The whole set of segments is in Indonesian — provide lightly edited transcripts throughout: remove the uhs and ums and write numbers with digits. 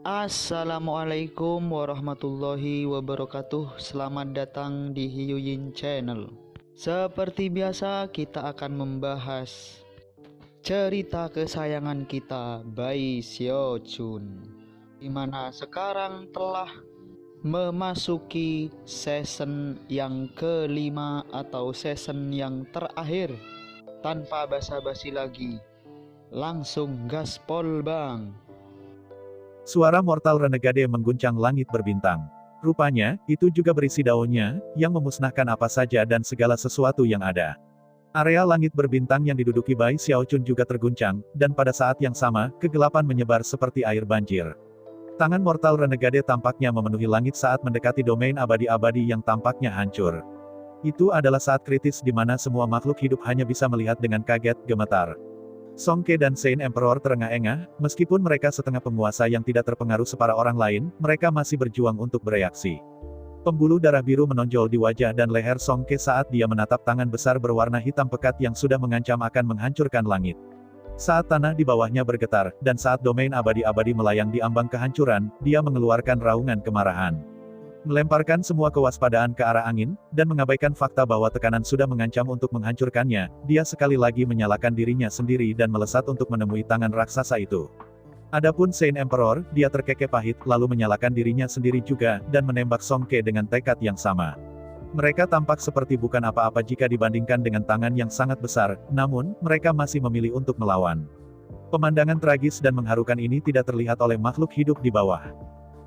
Assalamualaikum warahmatullahi wabarakatuh. Selamat datang di Hiyuyin Channel. Seperti biasa, kita akan membahas cerita kesayangan kita, Bai Xiaochun, di mana sekarang telah memasuki season yang kelima atau season yang terakhir. Tanpa basa-basi lagi, langsung gaspol bang. Suara Mortal Renegade mengguncang langit berbintang. Rupanya, itu juga berisi daunnya, yang memusnahkan apa saja dan segala sesuatu yang ada. Area langit berbintang yang diduduki Bai Xiaochun juga terguncang, dan pada saat yang sama, kegelapan menyebar seperti air banjir. Tangan Mortal Renegade tampaknya memenuhi langit saat mendekati domain abadi-abadi yang tampaknya hancur. Itu adalah saat kritis di mana semua makhluk hidup hanya bisa melihat dengan kaget, gemetar. Song Ke dan Saint Emperor terengah-engah, meskipun mereka setengah penguasa yang tidak terpengaruh separah orang lain, mereka masih berjuang untuk bereaksi. Pembuluh darah biru menonjol di wajah dan leher Song Ke saat dia menatap tangan besar berwarna hitam pekat yang sudah mengancam akan menghancurkan langit. Saat tanah di bawahnya bergetar, dan saat domain abadi-abadi melayang di ambang kehancuran, dia mengeluarkan raungan kemarahan. Melemparkan semua kewaspadaan ke arah angin, dan mengabaikan fakta bahwa tekanan sudah mengancam untuk menghancurkannya, dia sekali lagi menyalakan dirinya sendiri dan melesat untuk menemui tangan raksasa itu. Adapun Saint Emperor, dia terkekeh pahit, lalu menyalakan dirinya sendiri juga, dan menembak Song Ke dengan tekad yang sama. Mereka tampak seperti bukan apa-apa jika dibandingkan dengan tangan yang sangat besar, namun, mereka masih memilih untuk melawan. Pemandangan tragis dan mengharukan ini tidak terlihat oleh makhluk hidup di bawah.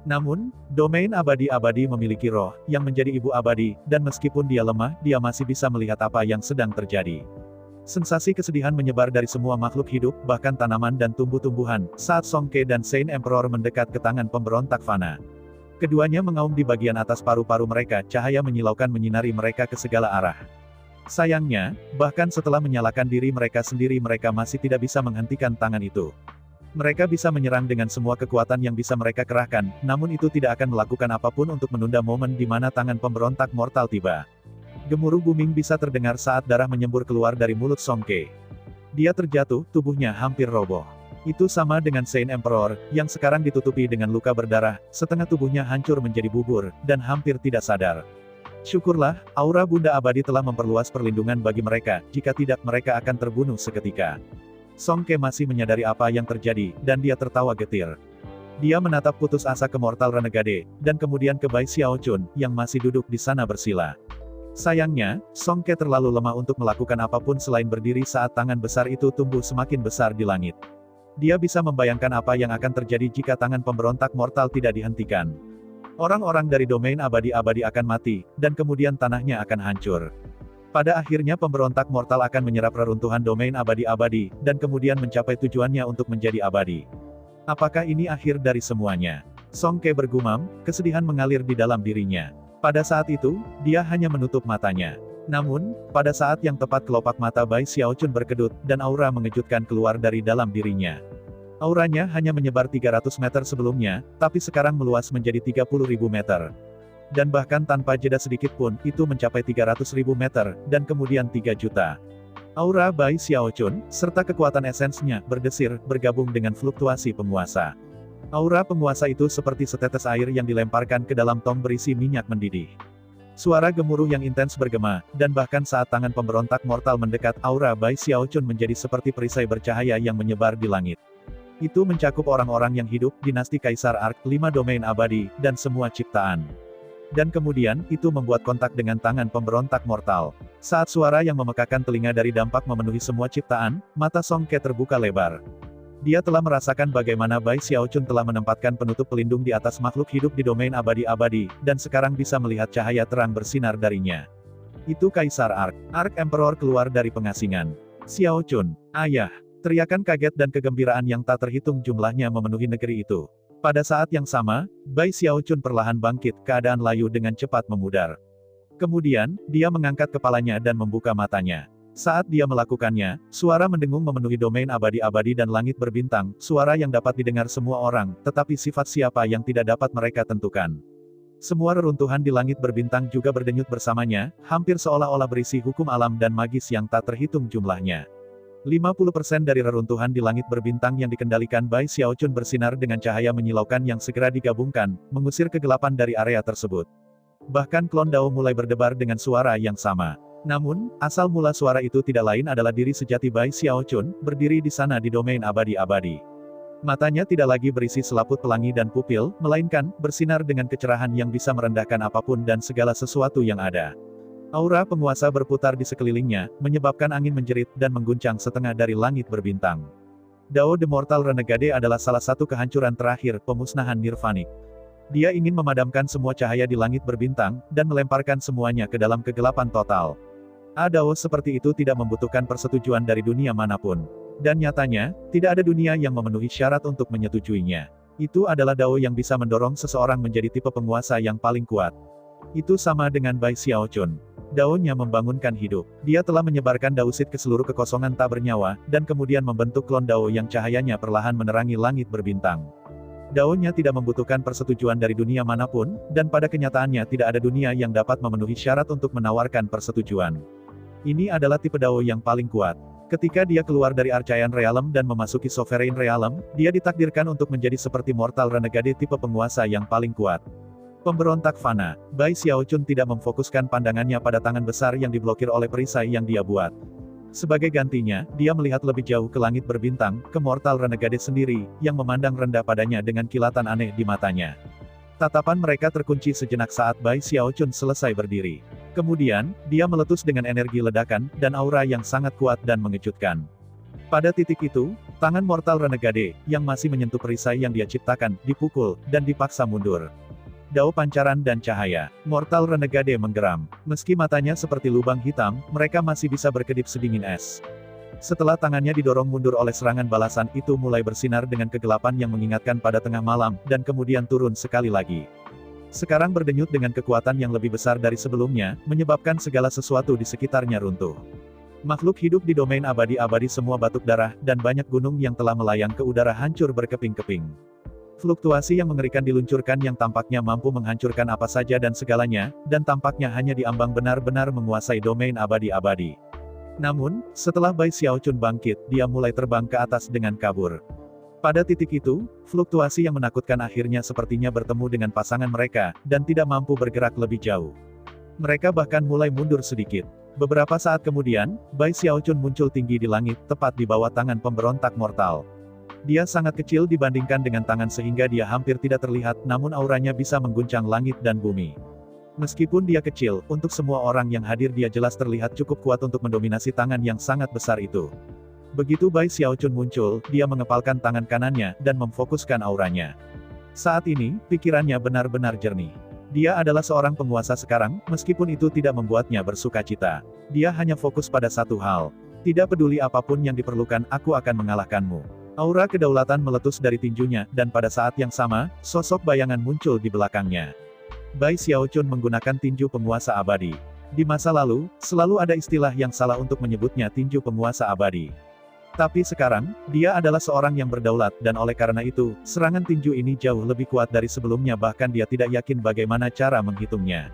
Namun, domain abadi-abadi memiliki roh, yang menjadi ibu abadi, dan meskipun dia lemah, dia masih bisa melihat apa yang sedang terjadi. Sensasi kesedihan menyebar dari semua makhluk hidup, bahkan tanaman dan tumbuh-tumbuhan, saat Song Ke dan Saint Emperor mendekat ke tangan pemberontak fana. Keduanya mengaum di bagian atas paru-paru mereka, cahaya menyilaukan menyinari mereka ke segala arah. Sayangnya, bahkan setelah menyalakan diri mereka sendiri mereka masih tidak bisa menghentikan tangan itu. Mereka bisa menyerang dengan semua kekuatan yang bisa mereka kerahkan, namun itu tidak akan melakukan apapun untuk menunda momen di mana tangan pemberontak mortal tiba. Gemuruh booming bisa terdengar saat darah menyembur keluar dari mulut Song Ke. Dia terjatuh, tubuhnya hampir roboh. Itu sama dengan Saint Emperor, yang sekarang ditutupi dengan luka berdarah, setengah tubuhnya hancur menjadi bubur, dan hampir tidak sadar. Syukurlah, aura Bunda Abadi telah memperluas perlindungan bagi mereka, jika tidak mereka akan terbunuh seketika. Song Ke masih menyadari apa yang terjadi, dan dia tertawa getir. Dia menatap putus asa ke Mortal Renegade, dan kemudian ke Bai Xiaochun, yang masih duduk di sana bersila. Sayangnya, Song Ke terlalu lemah untuk melakukan apapun selain berdiri saat tangan besar itu tumbuh semakin besar di langit. Dia bisa membayangkan apa yang akan terjadi jika tangan pemberontak mortal tidak dihentikan. Orang-orang dari domain abadi-abadi akan mati, dan kemudian tanahnya akan hancur. Pada akhirnya pemberontak mortal akan menyerap reruntuhan domain abadi-abadi, dan kemudian mencapai tujuannya untuk menjadi abadi. Apakah ini akhir dari semuanya? Song Ke bergumam, kesedihan mengalir di dalam dirinya. Pada saat itu, dia hanya menutup matanya. Namun, pada saat yang tepat kelopak mata Bai Xiaochun berkedut, dan aura mengejutkan keluar dari dalam dirinya. Auranya hanya menyebar 300 meter sebelumnya, tapi sekarang meluas menjadi 30.000 meter. Dan bahkan tanpa jeda sedikit pun, itu mencapai 300.000 meter, dan kemudian 3 juta. Aura Bai Xiaochun, serta kekuatan esensnya, berdesir, bergabung dengan fluktuasi penguasa. Aura penguasa itu seperti setetes air yang dilemparkan ke dalam tong berisi minyak mendidih. Suara gemuruh yang intens bergema, dan bahkan saat tangan pemberontak mortal mendekat, aura Bai Xiaochun menjadi seperti perisai bercahaya yang menyebar di langit. Itu mencakup orang-orang yang hidup, dinasti Kaisar Ark, 5 domain abadi, dan semua ciptaan. Dan kemudian, itu membuat kontak dengan tangan pemberontak mortal. Saat suara yang memekakan telinga dari dampak memenuhi semua ciptaan, mata Song Ke terbuka lebar. Dia telah merasakan bagaimana Bai Xiaochun telah menempatkan penutup pelindung di atas makhluk hidup di domain abadi-abadi, dan sekarang bisa melihat cahaya terang bersinar darinya. Itu Kaisar Ark. Ark Emperor keluar dari pengasingan. Xiaochun, ayah! Teriakan kaget dan kegembiraan yang tak terhitung jumlahnya memenuhi negeri itu. Pada saat yang sama, Bai Xiaochun perlahan bangkit, keadaan layu dengan cepat memudar. Kemudian, dia mengangkat kepalanya dan membuka matanya. Saat dia melakukannya, suara mendengung memenuhi domain abadi-abadi dan langit berbintang, suara yang dapat didengar semua orang, tetapi sifat siapa yang tidak dapat mereka tentukan. Semua reruntuhan di langit berbintang juga berdenyut bersamanya, hampir seolah-olah berisi hukum alam dan magis yang tak terhitung jumlahnya. 50% dari reruntuhan di langit berbintang yang dikendalikan Bai Xiaochun bersinar dengan cahaya menyilaukan yang segera digabungkan, mengusir kegelapan dari area tersebut. Bahkan klon Dao mulai berdebar dengan suara yang sama. Namun, asal mula suara itu tidak lain adalah diri sejati Bai Xiaochun, berdiri di sana di domain abadi-abadi. Matanya tidak lagi berisi selaput pelangi dan pupil, melainkan, bersinar dengan kecerahan yang bisa merendahkan apapun dan segala sesuatu yang ada. Aura penguasa berputar di sekelilingnya, menyebabkan angin menjerit dan mengguncang setengah dari langit berbintang. Dao The Mortal Renegade adalah salah satu kehancuran terakhir, pemusnahan nirvanik. Dia ingin memadamkan semua cahaya di langit berbintang, dan melemparkan semuanya ke dalam kegelapan total. Dao seperti itu tidak membutuhkan persetujuan dari dunia manapun. Dan nyatanya, tidak ada dunia yang memenuhi syarat untuk menyetujuinya. Itu adalah Dao yang bisa mendorong seseorang menjadi tipe penguasa yang paling kuat. Itu sama dengan Bai Xiaochun. Dao-nya membangunkan hidup. Dia telah menyebarkan Daosit ke seluruh kekosongan tak bernyawa, dan kemudian membentuk klon Dao yang cahayanya perlahan menerangi langit berbintang. Dao-nya tidak membutuhkan persetujuan dari dunia manapun, dan pada kenyataannya tidak ada dunia yang dapat memenuhi syarat untuk menawarkan persetujuan. Ini adalah tipe Dao yang paling kuat. Ketika dia keluar dari Archaean Realm dan memasuki Sovereign Realm, dia ditakdirkan untuk menjadi seperti Mortal Renegade tipe penguasa yang paling kuat. Pemberontak fana. Bai Xiaochun tidak memfokuskan pandangannya pada tangan besar yang diblokir oleh perisai yang dia buat. Sebagai gantinya, dia melihat lebih jauh ke langit berbintang, ke Mortal Renegade sendiri, yang memandang rendah padanya dengan kilatan aneh di matanya. Tatapan mereka terkunci sejenak saat Bai Xiaochun selesai berdiri. Kemudian, dia meletus dengan energi ledakan, dan aura yang sangat kuat dan mengejutkan. Pada titik itu, tangan Mortal Renegade, yang masih menyentuh perisai yang dia ciptakan, dipukul, dan dipaksa mundur. Dao pancaran dan cahaya. Mortal Renegade menggeram. Meski matanya seperti lubang hitam, mereka masih bisa berkedip sedingin es. Setelah tangannya didorong mundur oleh serangan balasan itu mulai bersinar dengan kegelapan yang mengingatkan pada tengah malam, dan kemudian turun sekali lagi. Sekarang berdenyut dengan kekuatan yang lebih besar dari sebelumnya, menyebabkan segala sesuatu di sekitarnya runtuh. Makhluk hidup di domain abadi-abadi semua batuk darah, dan banyak gunung yang telah melayang ke udara hancur berkeping-keping. Fluktuasi yang mengerikan diluncurkan yang tampaknya mampu menghancurkan apa saja dan segalanya, dan tampaknya hanya diambang benar-benar menguasai domain abadi-abadi. Namun, setelah Bai Xiaochun bangkit, dia mulai terbang ke atas dengan kabur. Pada titik itu, fluktuasi yang menakutkan akhirnya sepertinya bertemu dengan pasangan mereka, dan tidak mampu bergerak lebih jauh. Mereka bahkan mulai mundur sedikit. Beberapa saat kemudian, Bai Xiaochun muncul tinggi di langit, tepat di bawah tangan pemberontak mortal. Dia sangat kecil dibandingkan dengan tangan sehingga dia hampir tidak terlihat, namun auranya bisa mengguncang langit dan bumi. Meskipun dia kecil, untuk semua orang yang hadir dia jelas terlihat cukup kuat untuk mendominasi tangan yang sangat besar itu. Begitu Bai Xiaochun muncul, dia mengepalkan tangan kanannya, dan memfokuskan auranya. Saat ini, pikirannya benar-benar jernih. Dia adalah seorang penguasa sekarang, meskipun itu tidak membuatnya bersukacita. Dia hanya fokus pada satu hal. Tidak peduli apapun yang diperlukan, aku akan mengalahkanmu. Aura kedaulatan meletus dari tinjunya, dan pada saat yang sama, sosok bayangan muncul di belakangnya. Bai Xiaochun menggunakan tinju penguasa abadi. Di masa lalu, selalu ada istilah yang salah untuk menyebutnya tinju penguasa abadi. Tapi sekarang, dia adalah seorang yang berdaulat, dan oleh karena itu, serangan tinju ini jauh lebih kuat dari sebelumnya bahkan dia tidak yakin bagaimana cara menghitungnya.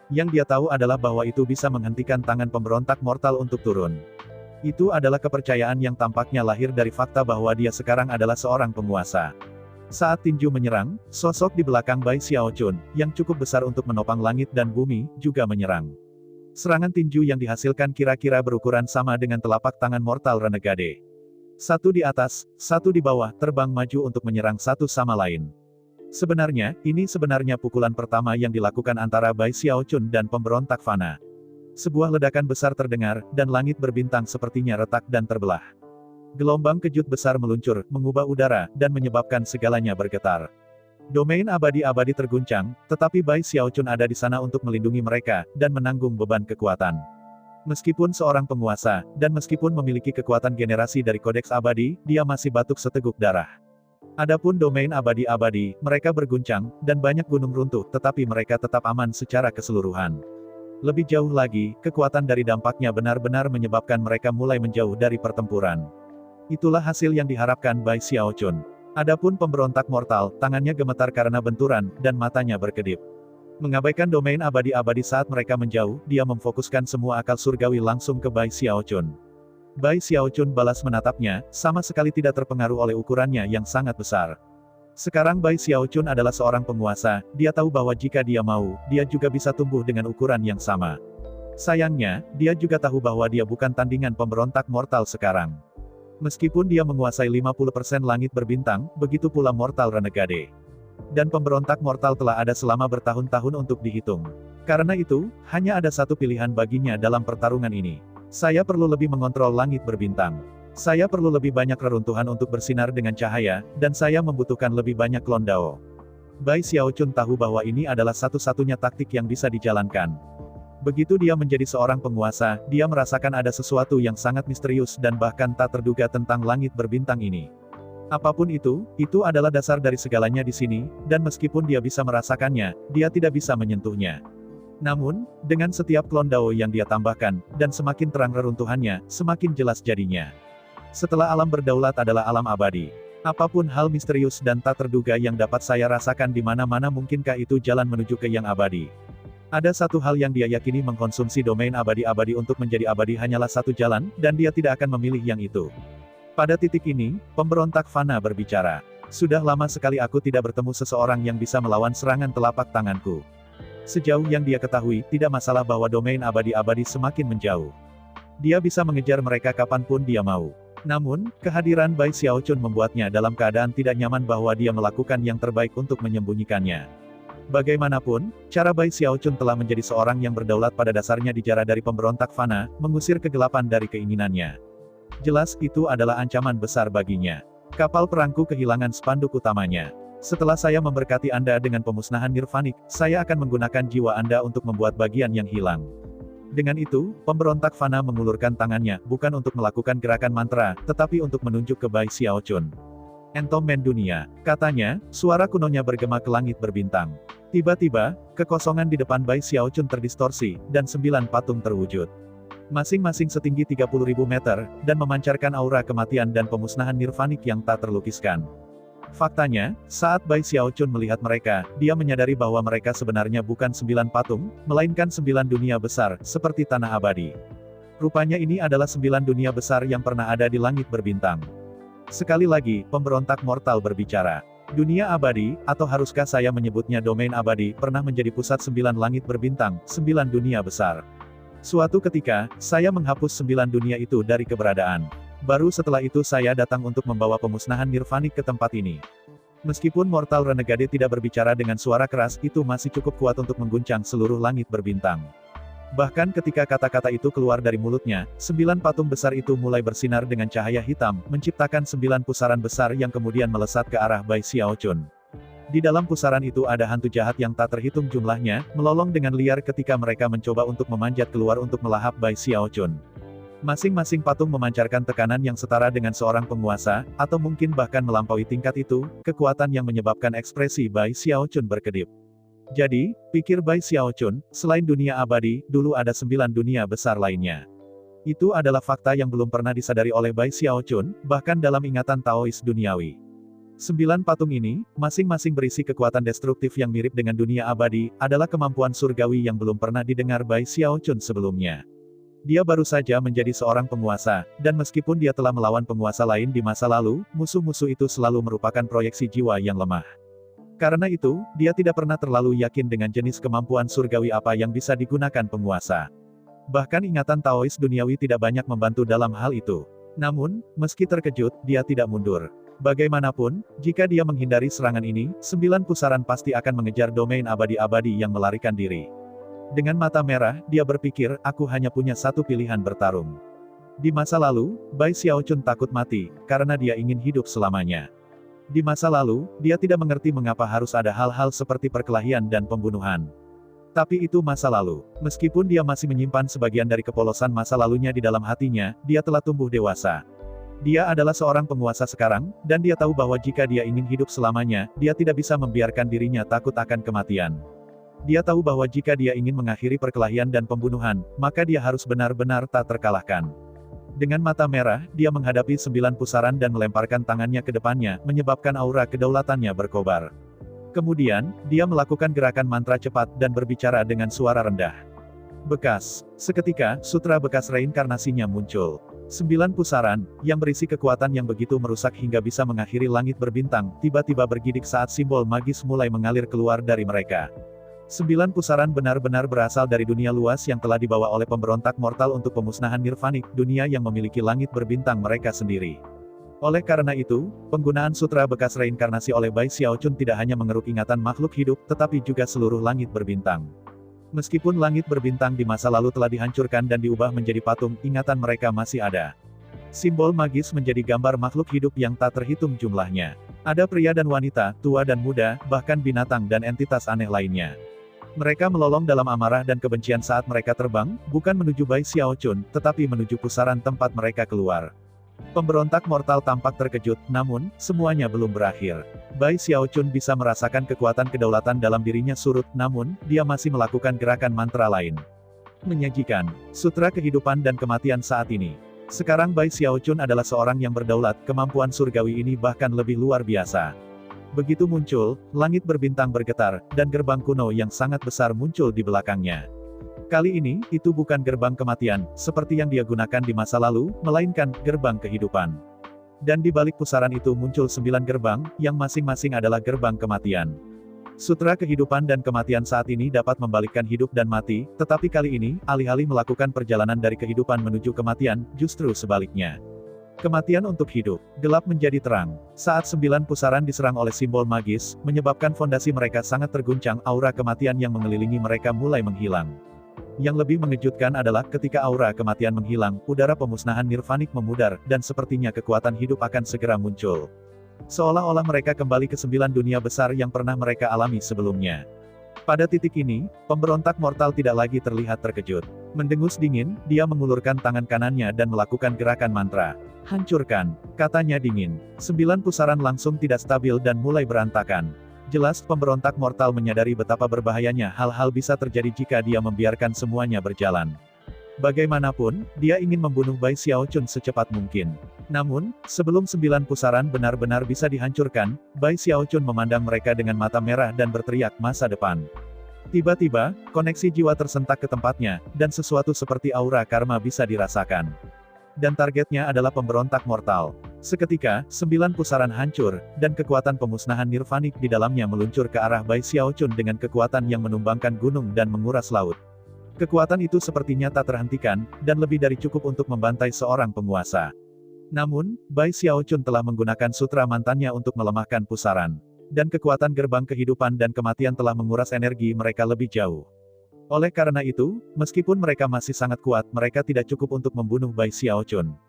Yang dia tahu adalah bahwa itu bisa menghentikan tangan pemberontak mortal untuk turun. Itu adalah kepercayaan yang tampaknya lahir dari fakta bahwa dia sekarang adalah seorang penguasa. Saat tinju menyerang, sosok di belakang Bai Xiaochun, yang cukup besar untuk menopang langit dan bumi, juga menyerang. Serangan tinju yang dihasilkan kira-kira berukuran sama dengan telapak tangan Mortal Renegade. Satu di atas, satu di bawah, terbang maju untuk menyerang satu sama lain. Sebenarnya, ini sebenarnya pukulan pertama yang dilakukan antara Bai Xiaochun dan pemberontak fana. Sebuah ledakan besar terdengar, dan langit berbintang sepertinya retak dan terbelah. Gelombang kejut besar meluncur, mengubah udara, dan menyebabkan segalanya bergetar. Domain abadi-abadi terguncang, tetapi Bai Xiaochun ada di sana untuk melindungi mereka, dan menanggung beban kekuatan. Meskipun seorang penguasa, dan meskipun memiliki kekuatan generasi dari kodeks abadi, dia masih batuk seteguk darah. Adapun domain abadi-abadi, mereka berguncang, dan banyak gunung runtuh, tetapi mereka tetap aman secara keseluruhan. Lebih jauh lagi, kekuatan dari dampaknya benar-benar menyebabkan mereka mulai menjauh dari pertempuran. Itulah hasil yang diharapkan Bai Xiaochun. Adapun pemberontak mortal, tangannya gemetar karena benturan, dan matanya berkedip. Mengabaikan domain abadi-abadi saat mereka menjauh, dia memfokuskan semua akal surgawi langsung ke Bai Xiaochun. Bai Xiaochun balas menatapnya, sama sekali tidak terpengaruh oleh ukurannya yang sangat besar. Sekarang Bai Xiaochun adalah seorang penguasa, dia tahu bahwa jika dia mau, dia juga bisa tumbuh dengan ukuran yang sama. Sayangnya, dia juga tahu bahwa dia bukan tandingan pemberontak mortal sekarang. Meskipun dia menguasai 50% langit berbintang, begitu pula mortal renegade. Dan pemberontak mortal telah ada selama bertahun-tahun untuk dihitung. Karena itu, hanya ada satu pilihan baginya dalam pertarungan ini. Saya perlu lebih mengontrol langit berbintang. Saya perlu lebih banyak reruntuhan untuk bersinar dengan cahaya, dan saya membutuhkan lebih banyak klon Dao. Bai Xiaochun tahu bahwa ini adalah satu-satunya taktik yang bisa dijalankan. Begitu dia menjadi seorang penguasa, dia merasakan ada sesuatu yang sangat misterius dan bahkan tak terduga tentang langit berbintang ini. Apapun itu adalah dasar dari segalanya di sini, dan meskipun dia bisa merasakannya, dia tidak bisa menyentuhnya. Namun, dengan setiap klon Dao yang dia tambahkan, dan semakin terang reruntuhannya, semakin jelas jadinya. Setelah alam berdaulat adalah alam abadi. Apapun hal misterius dan tak terduga yang dapat saya rasakan di mana-mana, mungkinkah itu jalan menuju ke yang abadi? Ada satu hal yang dia yakini, mengkonsumsi domain abadi-abadi untuk menjadi abadi hanyalah satu jalan, dan dia tidak akan memilih yang itu. Pada titik ini, pemberontak fana berbicara. Sudah lama sekali aku tidak bertemu seseorang yang bisa melawan serangan telapak tanganku. Sejauh yang dia ketahui, tidak masalah bahwa domain abadi-abadi semakin menjauh. Dia bisa mengejar mereka kapanpun dia mau. Namun, kehadiran Bai Xiaochun membuatnya dalam keadaan tidak nyaman bahwa dia melakukan yang terbaik untuk menyembunyikannya. Bagaimanapun, cara Bai Xiaochun telah menjadi seorang yang berdaulat pada dasarnya dijara dari pemberontak fana, mengusir kegelapan dari keinginannya. Jelas itu adalah ancaman besar baginya. Kapal perangku kehilangan spanduk utamanya. Setelah saya memberkati Anda dengan pemusnahan nirvanik, saya akan menggunakan jiwa Anda untuk membuat bagian yang hilang. Dengan itu, pemberontak fana mengulurkan tangannya, bukan untuk melakukan gerakan mantra, tetapi untuk menunjuk ke Bai Xiaochun. Entomen dunia, katanya, suara kunonya bergema ke langit berbintang. Tiba-tiba, kekosongan di depan Bai Xiaochun terdistorsi, dan 9 patung terwujud. Masing-masing setinggi 30.000 meter, dan memancarkan aura kematian dan pemusnahan nirvanik yang tak terlukiskan. Faktanya, saat Bai Xiaochun melihat mereka, dia menyadari bahwa mereka sebenarnya bukan 9 patung, melainkan 9 dunia besar, seperti tanah abadi. Rupanya ini adalah 9 dunia besar yang pernah ada di langit berbintang. Sekali lagi, pemberontak mortal berbicara. Dunia abadi, atau haruskah saya menyebutnya domain abadi, pernah menjadi pusat 9 langit berbintang, 9 dunia besar. Suatu ketika, saya menghapus 9 dunia itu dari keberadaan. Baru setelah itu saya datang untuk membawa pemusnahan nirvanik ke tempat ini. Meskipun mortal renegade tidak berbicara dengan suara keras, itu masih cukup kuat untuk mengguncang seluruh langit berbintang. Bahkan ketika kata-kata itu keluar dari mulutnya, 9 patung besar itu mulai bersinar dengan cahaya hitam, menciptakan 9 pusaran besar yang kemudian melesat ke arah Bai Xiaochun. Di dalam pusaran itu ada hantu jahat yang tak terhitung jumlahnya, melolong dengan liar ketika mereka mencoba untuk memanjat keluar untuk melahap Bai Xiaochun. Masing-masing patung memancarkan tekanan yang setara dengan seorang penguasa, atau mungkin bahkan melampaui tingkat itu, kekuatan yang menyebabkan ekspresi Bai Xiaochun berkedip. Jadi, pikir Bai Xiaochun, selain dunia abadi, dulu ada 9 dunia besar lainnya. Itu adalah fakta yang belum pernah disadari oleh Bai Xiaochun, bahkan dalam ingatan Taois duniawi. 9 patung ini, masing-masing berisi kekuatan destruktif yang mirip dengan dunia abadi, adalah kemampuan surgawi yang belum pernah didengar Bai Xiaochun sebelumnya. Dia baru saja menjadi seorang penguasa, dan meskipun dia telah melawan penguasa lain di masa lalu, musuh-musuh itu selalu merupakan proyeksi jiwa yang lemah. Karena itu, dia tidak pernah terlalu yakin dengan jenis kemampuan surgawi apa yang bisa digunakan penguasa. Bahkan ingatan Taois duniawi tidak banyak membantu dalam hal itu. Namun, meski terkejut, dia tidak mundur. Bagaimanapun, jika dia menghindari serangan ini, 9 pusaran pasti akan mengejar domain abadi-abadi yang melarikan diri. Dengan mata merah, dia berpikir, aku hanya punya satu pilihan bertarung. Di masa lalu, Bai Xiaochun takut mati, karena dia ingin hidup selamanya. Di masa lalu, dia tidak mengerti mengapa harus ada hal-hal seperti perkelahian dan pembunuhan. Tapi itu masa lalu. Meskipun dia masih menyimpan sebagian dari kepolosan masa lalunya di dalam hatinya, dia telah tumbuh dewasa. Dia adalah seorang penguasa sekarang, dan dia tahu bahwa jika dia ingin hidup selamanya, dia tidak bisa membiarkan dirinya takut akan kematian. Dia tahu bahwa jika dia ingin mengakhiri perkelahian dan pembunuhan, maka dia harus benar-benar tak terkalahkan. Dengan mata merah, dia menghadapi 9 pusaran dan melemparkan tangannya ke depannya, menyebabkan aura kedaulatannya berkobar. Kemudian, dia melakukan gerakan mantra cepat dan berbicara dengan suara rendah. Bekas. Seketika, sutra bekas reinkarnasinya muncul. 9 pusaran, yang berisi kekuatan yang begitu merusak hingga bisa mengakhiri langit berbintang, tiba-tiba bergidik saat simbol magis mulai mengalir keluar dari mereka. 9 pusaran benar-benar berasal dari dunia luas yang telah dibawa oleh pemberontak mortal untuk pemusnahan nirvanik, dunia yang memiliki langit berbintang mereka sendiri. Oleh karena itu, penggunaan sutra bekas reinkarnasi oleh Bai Xiaochun tidak hanya mengeruk ingatan makhluk hidup, tetapi juga seluruh langit berbintang. Meskipun langit berbintang di masa lalu telah dihancurkan dan diubah menjadi patung, ingatan mereka masih ada. Simbol magis menjadi gambar makhluk hidup yang tak terhitung jumlahnya. Ada pria dan wanita, tua dan muda, bahkan binatang dan entitas aneh lainnya. Mereka melolong dalam amarah dan kebencian saat mereka terbang, bukan menuju Bai Xiaochun, tetapi menuju pusaran tempat mereka keluar. Pemberontak mortal tampak terkejut, namun, semuanya belum berakhir. Bai Xiaochun bisa merasakan kekuatan kedaulatan dalam dirinya surut, namun, dia masih melakukan gerakan mantra lain. Menyajikan sutra kehidupan dan kematian saat ini. Sekarang Bai Xiaochun adalah seorang yang berdaulat, kemampuan surgawi ini bahkan lebih luar biasa. Begitu muncul, langit berbintang bergetar, dan gerbang kuno yang sangat besar muncul di belakangnya. Kali ini, itu bukan gerbang kematian, seperti yang dia gunakan di masa lalu, melainkan, gerbang kehidupan. Dan di balik pusaran itu muncul 9 gerbang, yang masing-masing adalah gerbang kematian. Sutra kehidupan dan kematian saat ini dapat membalikkan hidup dan mati, tetapi kali ini, alih-alih melakukan perjalanan dari kehidupan menuju kematian, justru sebaliknya. Kematian untuk hidup, gelap menjadi terang. Saat 9 pusaran diserang oleh simbol magis, menyebabkan fondasi mereka sangat terguncang, aura kematian yang mengelilingi mereka mulai menghilang. Yang lebih mengejutkan adalah ketika aura kematian menghilang, udara pemusnahan nirvanik memudar, dan sepertinya kekuatan hidup akan segera muncul. Seolah-olah mereka kembali ke 9 dunia besar yang pernah mereka alami sebelumnya. Pada titik ini, pemberontak mortal tidak lagi terlihat terkejut. Mendengus dingin, dia mengulurkan tangan kanannya dan melakukan gerakan mantra. Hancurkan, katanya dingin. 9 pusaran langsung tidak stabil dan mulai berantakan. Jelas, pemberontak mortal menyadari betapa berbahayanya hal-hal bisa terjadi jika dia membiarkan semuanya berjalan. Bagaimanapun, dia ingin membunuh Bai Xiaochun secepat mungkin. Namun, sebelum 9 pusaran benar-benar bisa dihancurkan, Bai Xiaochun memandang mereka dengan mata merah dan berteriak masa depan. Tiba-tiba, koneksi jiwa tersentak ke tempatnya, dan sesuatu seperti aura karma bisa dirasakan. Dan targetnya adalah pemberontak mortal. Seketika, 9 pusaran hancur, dan kekuatan pemusnahan nirvanik di dalamnya meluncur ke arah Bai Xiaochun dengan kekuatan yang menumbangkan gunung dan menguras laut. Kekuatan itu sepertinya tak terhentikan, dan lebih dari cukup untuk membantai seorang penguasa. Namun, Bai Xiaochun telah menggunakan sutra mantannya untuk melemahkan pusaran. Dan kekuatan gerbang kehidupan dan kematian telah menguras energi mereka lebih jauh. Oleh karena itu, meskipun mereka masih sangat kuat, mereka tidak cukup untuk membunuh Bai Xiaochun.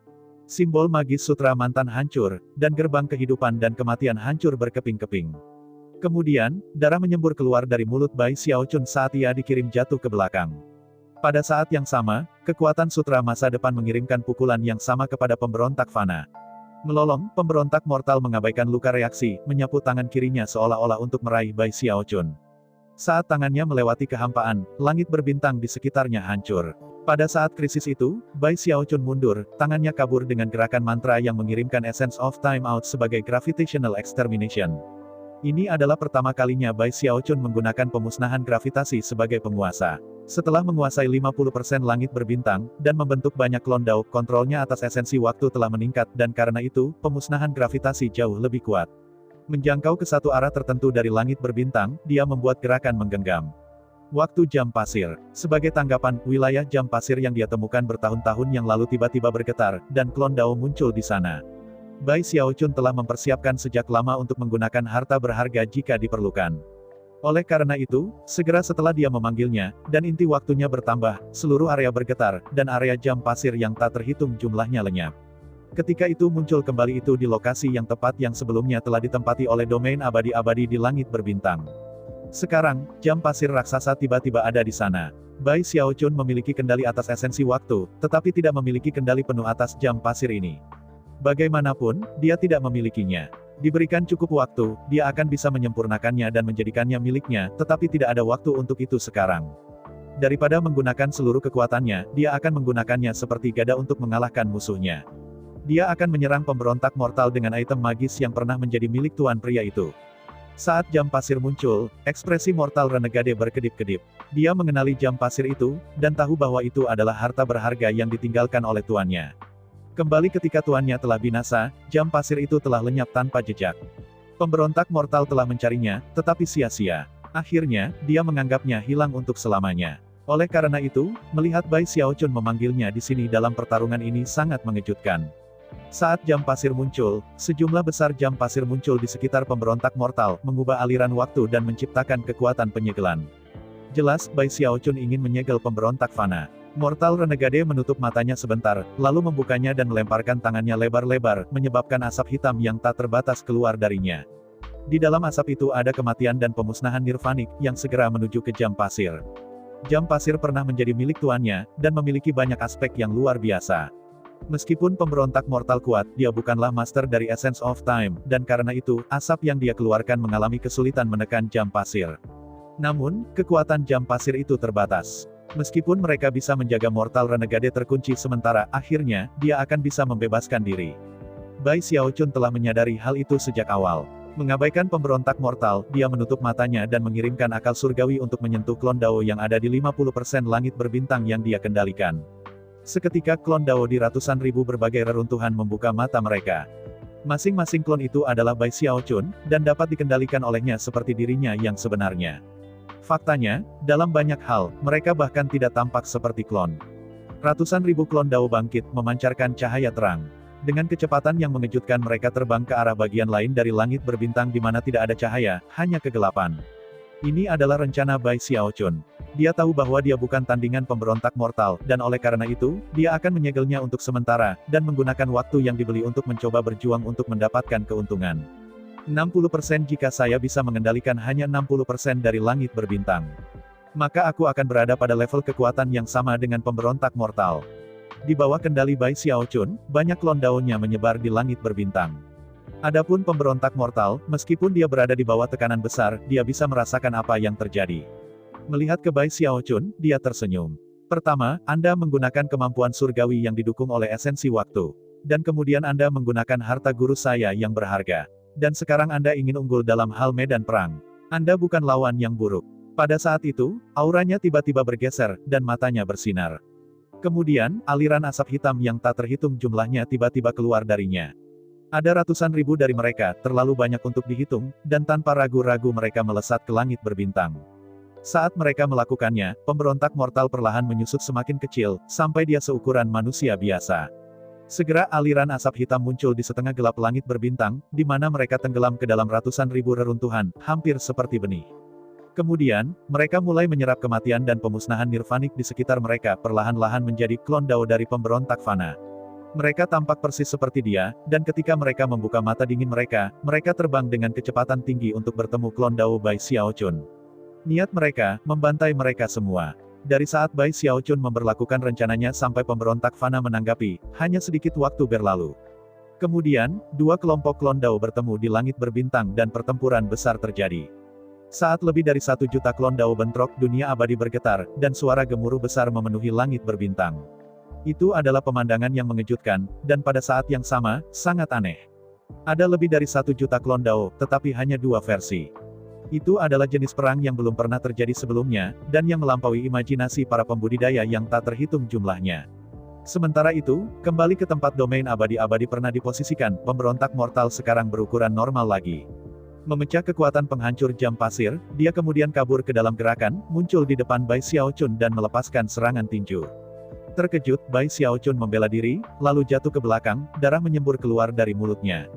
Simbol magis sutra mantan hancur, dan gerbang kehidupan dan kematian hancur berkeping-keping. Kemudian, darah menyembur keluar dari mulut Bai Xiaochun saat ia dikirim jatuh ke belakang. Pada saat yang sama, kekuatan sutra masa depan mengirimkan pukulan yang sama kepada pemberontak fana. Melolong, pemberontak mortal mengabaikan luka reaksi, menyapu tangan kirinya seolah-olah untuk meraih Bai Xiaochun. Saat tangannya melewati kehampaan, langit berbintang di sekitarnya hancur. Pada saat krisis itu, Bai Xiaochun mundur, tangannya kabur dengan gerakan mantra yang mengirimkan Essence of Time Out sebagai Gravitational Extermination. Ini adalah pertama kalinya Bai Xiaochun menggunakan pemusnahan gravitasi sebagai penguasa. Setelah menguasai 50% langit berbintang, dan membentuk banyak klondau, kontrolnya atas esensi waktu telah meningkat, dan karena itu, pemusnahan gravitasi jauh lebih kuat. Menjangkau ke satu arah tertentu dari langit berbintang, dia membuat gerakan menggenggam waktu jam pasir. Sebagai tanggapan, wilayah jam pasir yang dia temukan bertahun-tahun yang lalu tiba-tiba bergetar, dan klondau muncul di sana. Bai Xiaochun telah mempersiapkan sejak lama untuk menggunakan harta berharga jika diperlukan. Oleh karena itu, segera setelah dia memanggilnya, dan inti waktunya bertambah, seluruh area bergetar, dan area jam pasir yang tak terhitung jumlahnya lenyap. Ketika itu muncul kembali itu di lokasi yang tepat yang sebelumnya telah ditempati oleh domain abadi-abadi di langit berbintang. Sekarang, jam pasir raksasa tiba-tiba ada di sana. Bai Xiaochun memiliki kendali atas esensi waktu, tetapi tidak memiliki kendali penuh atas jam pasir ini. Bagaimanapun, dia tidak memilikinya. Diberikan cukup waktu, dia akan bisa menyempurnakannya dan menjadikannya miliknya, tetapi tidak ada waktu untuk itu sekarang. Daripada menggunakan seluruh kekuatannya, dia akan menggunakannya seperti gada untuk mengalahkan musuhnya. Dia akan menyerang pemberontak mortal dengan item magis yang pernah menjadi milik tuan pria itu. Saat jam pasir muncul, ekspresi mortal renegade berkedip-kedip. Dia mengenali jam pasir itu, dan tahu bahwa itu adalah harta berharga yang ditinggalkan oleh tuannya. Kembali ketika tuannya telah binasa, jam pasir itu telah lenyap tanpa jejak. Pemberontak mortal telah mencarinya, tetapi sia-sia. Akhirnya, dia menganggapnya hilang untuk selamanya. Oleh karena itu, melihat Bai Xiaochun memanggilnya di sini dalam pertarungan ini sangat mengejutkan. Saat jam pasir muncul, sejumlah besar jam pasir muncul di sekitar pemberontak mortal, mengubah aliran waktu dan menciptakan kekuatan penyegelan. Jelas, Bai Xiaochun ingin menyegel pemberontak fana. Mortal Renegade menutup matanya sebentar, lalu membukanya dan melemparkan tangannya lebar-lebar, menyebabkan asap hitam yang tak terbatas keluar darinya. Di dalam asap itu ada kematian dan pemusnahan nirvanik, yang segera menuju ke jam pasir. Jam pasir pernah menjadi milik tuannya, dan memiliki banyak aspek yang luar biasa. Meskipun pemberontak mortal kuat, dia bukanlah master dari Essence of Time, dan karena itu, asap yang dia keluarkan mengalami kesulitan menekan jam pasir. Namun, kekuatan jam pasir itu terbatas. Meskipun mereka bisa menjaga Mortal Renegade terkunci sementara, akhirnya, dia akan bisa membebaskan diri. Bai Xiaochun telah menyadari hal itu sejak awal. Mengabaikan pemberontak mortal, dia menutup matanya dan mengirimkan akal surgawi untuk menyentuh klon Dao yang ada di 50% langit berbintang yang dia kendalikan. Seketika klon Dao di ratusan ribu berbagai reruntuhan membuka mata mereka. Masing-masing klon itu adalah Bai Xiaochun, dan dapat dikendalikan olehnya seperti dirinya yang sebenarnya. Faktanya, dalam banyak hal, mereka bahkan tidak tampak seperti klon. Ratusan ribu klon Dao bangkit, memancarkan cahaya terang. Dengan kecepatan yang mengejutkan mereka terbang ke arah bagian lain dari langit berbintang di mana tidak ada cahaya, hanya kegelapan. Ini adalah rencana Bai Xiaochun. Dia tahu bahwa dia bukan tandingan pemberontak mortal, dan oleh karena itu, dia akan menyegelnya untuk sementara, dan menggunakan waktu yang dibeli untuk mencoba berjuang untuk mendapatkan keuntungan. 60% jika saya bisa mengendalikan hanya 60% dari langit berbintang. Maka aku akan berada pada level kekuatan yang sama dengan pemberontak mortal. Di bawah kendali Bai Xiaochun, banyak klon Dao-nya menyebar di langit berbintang. Adapun pemberontak mortal, meskipun dia berada di bawah tekanan besar, dia bisa merasakan apa yang terjadi. Melihat ke Bai Xiaochun, dia tersenyum. Pertama, Anda menggunakan kemampuan surgawi yang didukung oleh esensi waktu. Dan kemudian Anda menggunakan harta guru saya yang berharga. Dan sekarang Anda ingin unggul dalam hal medan perang. Anda bukan lawan yang buruk. Pada saat itu, auranya tiba-tiba bergeser, dan matanya bersinar. Kemudian, aliran asap hitam yang tak terhitung jumlahnya tiba-tiba keluar darinya. Ada ratusan ribu dari mereka, terlalu banyak untuk dihitung, dan tanpa ragu-ragu mereka melesat ke langit berbintang. Saat mereka melakukannya, pemberontak mortal perlahan menyusut semakin kecil, sampai dia seukuran manusia biasa. Segera aliran asap hitam muncul di setengah gelap langit berbintang, di mana mereka tenggelam ke dalam ratusan ribu reruntuhan, hampir seperti benih. Kemudian, mereka mulai menyerap kematian dan pemusnahan nirvanik di sekitar mereka perlahan-lahan menjadi klon Dao dari pemberontak fana. Mereka tampak persis seperti dia, dan ketika mereka membuka mata dingin mereka terbang dengan kecepatan tinggi untuk bertemu klon Dao Bai Xiaochun. Niat mereka, membantai mereka semua. Dari saat Bai Xiaochun memberlakukan rencananya sampai pemberontak fana menanggapi, hanya sedikit waktu berlalu. Kemudian, dua kelompok klon Dao bertemu di langit berbintang dan pertempuran besar terjadi. Saat lebih dari 1 juta klon Dao bentrok, dunia abadi bergetar, dan suara gemuruh besar memenuhi langit berbintang. Itu adalah pemandangan yang mengejutkan, dan pada saat yang sama, sangat aneh. Ada lebih dari 1 juta klon Dao, tetapi hanya 2 versi. Itu adalah jenis perang yang belum pernah terjadi sebelumnya, dan yang melampaui imajinasi para pembudidaya yang tak terhitung jumlahnya. Sementara itu, kembali ke tempat domain abadi-abadi pernah diposisikan, pemberontak mortal sekarang berukuran normal lagi. Memecah kekuatan penghancur jam pasir, dia kemudian kabur ke dalam gerakan, muncul di depan Bai Xiaochun dan melepaskan serangan tinju. Terkejut, Bai Xiaochun membela diri, lalu jatuh ke belakang, darah menyembur keluar dari mulutnya.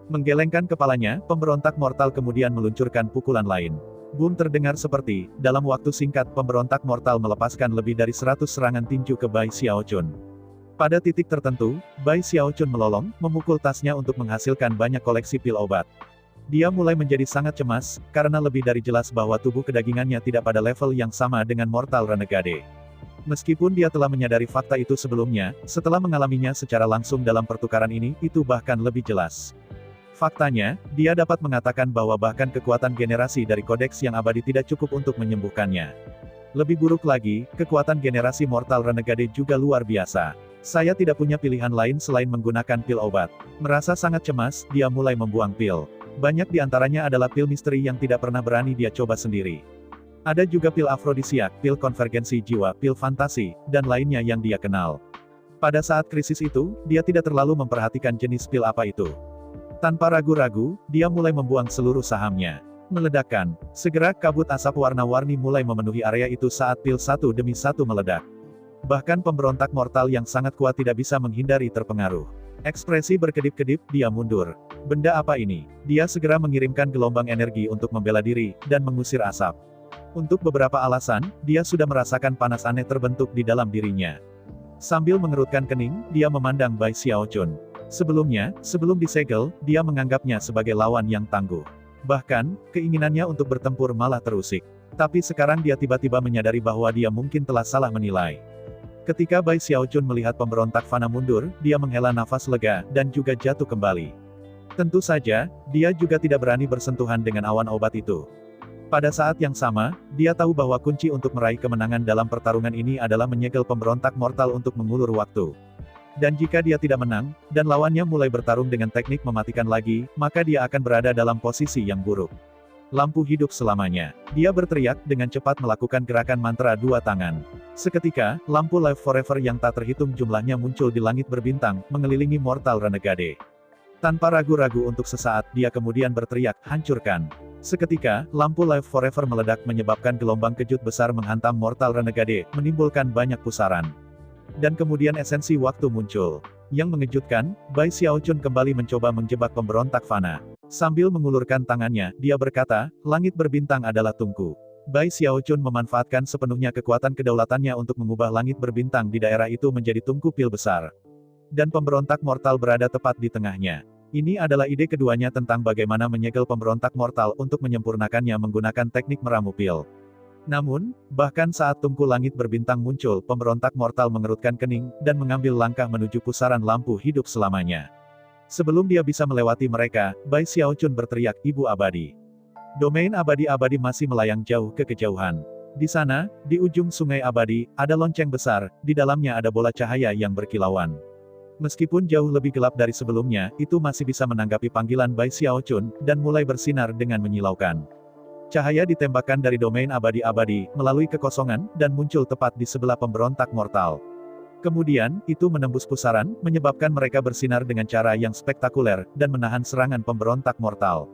Menggelengkan kepalanya, pemberontak mortal kemudian meluncurkan pukulan lain. Boom terdengar seperti, dalam waktu singkat pemberontak mortal melepaskan lebih dari 100 serangan tinju ke Bai Xiaochun. Pada titik tertentu, Bai Xiaochun melolong, memukul tasnya untuk menghasilkan banyak koleksi pil obat. Dia mulai menjadi sangat cemas, karena lebih dari jelas bahwa tubuh kedagingannya tidak pada level yang sama dengan Mortal Renegade. Meskipun dia telah menyadari fakta itu sebelumnya, setelah mengalaminya secara langsung dalam pertukaran ini, itu bahkan lebih jelas. Faktanya, dia dapat mengatakan bahwa bahkan kekuatan generasi dari kodeks yang abadi tidak cukup untuk menyembuhkannya. Lebih buruk lagi, kekuatan generasi Mortal Renegade juga luar biasa. Saya tidak punya pilihan lain selain menggunakan pil obat. Merasa sangat cemas, dia mulai membuang pil. Banyak di antaranya adalah pil misteri yang tidak pernah berani dia coba sendiri. Ada juga pil afrodisiak, pil konvergensi jiwa, pil fantasi, dan lainnya yang dia kenal. Pada saat krisis itu, dia tidak terlalu memperhatikan jenis pil apa itu. Tanpa ragu-ragu, dia mulai membuang seluruh sahamnya. Meledakkan. Segera kabut asap warna-warni mulai memenuhi area itu saat pil satu demi satu meledak. Bahkan pemberontak mortal yang sangat kuat tidak bisa menghindari terpengaruh. Ekspresi berkedip-kedip, dia mundur. Benda apa ini? Dia segera mengirimkan gelombang energi untuk membela diri, dan mengusir asap. Untuk beberapa alasan, dia sudah merasakan panas aneh terbentuk di dalam dirinya. Sambil mengerutkan kening, dia memandang Bai Xiaochun. Sebelumnya, sebelum disegel, dia menganggapnya sebagai lawan yang tangguh. Bahkan, keinginannya untuk bertempur malah terusik. Tapi sekarang dia tiba-tiba menyadari bahwa dia mungkin telah salah menilai. Ketika Bai Xiaochun melihat pemberontak fana mundur, dia menghela nafas lega, dan juga jatuh kembali. Tentu saja, dia juga tidak berani bersentuhan dengan awan obat itu. Pada saat yang sama, dia tahu bahwa kunci untuk meraih kemenangan dalam pertarungan ini adalah menyegel pemberontak mortal untuk mengulur waktu. Dan jika dia tidak menang, dan lawannya mulai bertarung dengan teknik mematikan lagi, maka dia akan berada dalam posisi yang buruk. Lampu hidup selamanya. Dia berteriak, dengan cepat melakukan gerakan mantra dua tangan. Seketika, lampu Life Forever yang tak terhitung jumlahnya muncul di langit berbintang, mengelilingi Mortal Renegade. Tanpa ragu-ragu untuk sesaat, dia kemudian berteriak, hancurkan. Seketika, lampu Life Forever meledak menyebabkan gelombang kejut besar menghantam Mortal Renegade, menimbulkan banyak pusaran. Dan kemudian esensi waktu muncul. Yang mengejutkan, Bai Xiaochun kembali mencoba menjebak pemberontak fana. Sambil mengulurkan tangannya, dia berkata, langit berbintang adalah tungku. Bai Xiaochun memanfaatkan sepenuhnya kekuatan kedaulatannya untuk mengubah langit berbintang di daerah itu menjadi tungku pil besar. Dan pemberontak mortal berada tepat di tengahnya. Ini adalah ide keduanya tentang bagaimana menyegel pemberontak mortal untuk menyempurnakannya menggunakan teknik meramu pil. Namun, bahkan saat tungku langit berbintang muncul, pemberontak mortal mengerutkan kening, dan mengambil langkah menuju pusaran lampu hidup selamanya. Sebelum dia bisa melewati mereka, Bai Xiaochun berteriak, Ibu Abadi. Domain abadi-abadi masih melayang jauh ke kejauhan. Di sana, di ujung sungai abadi, ada lonceng besar, di dalamnya ada bola cahaya yang berkilauan. Meskipun jauh lebih gelap dari sebelumnya, itu masih bisa menanggapi panggilan Bai Xiaochun, dan mulai bersinar dengan menyilaukan. Cahaya ditembakkan dari domain abadi-abadi, melalui kekosongan, dan muncul tepat di sebelah pemberontak mortal. Kemudian, itu menembus pusaran, menyebabkan mereka bersinar dengan cara yang spektakuler, dan menahan serangan pemberontak mortal.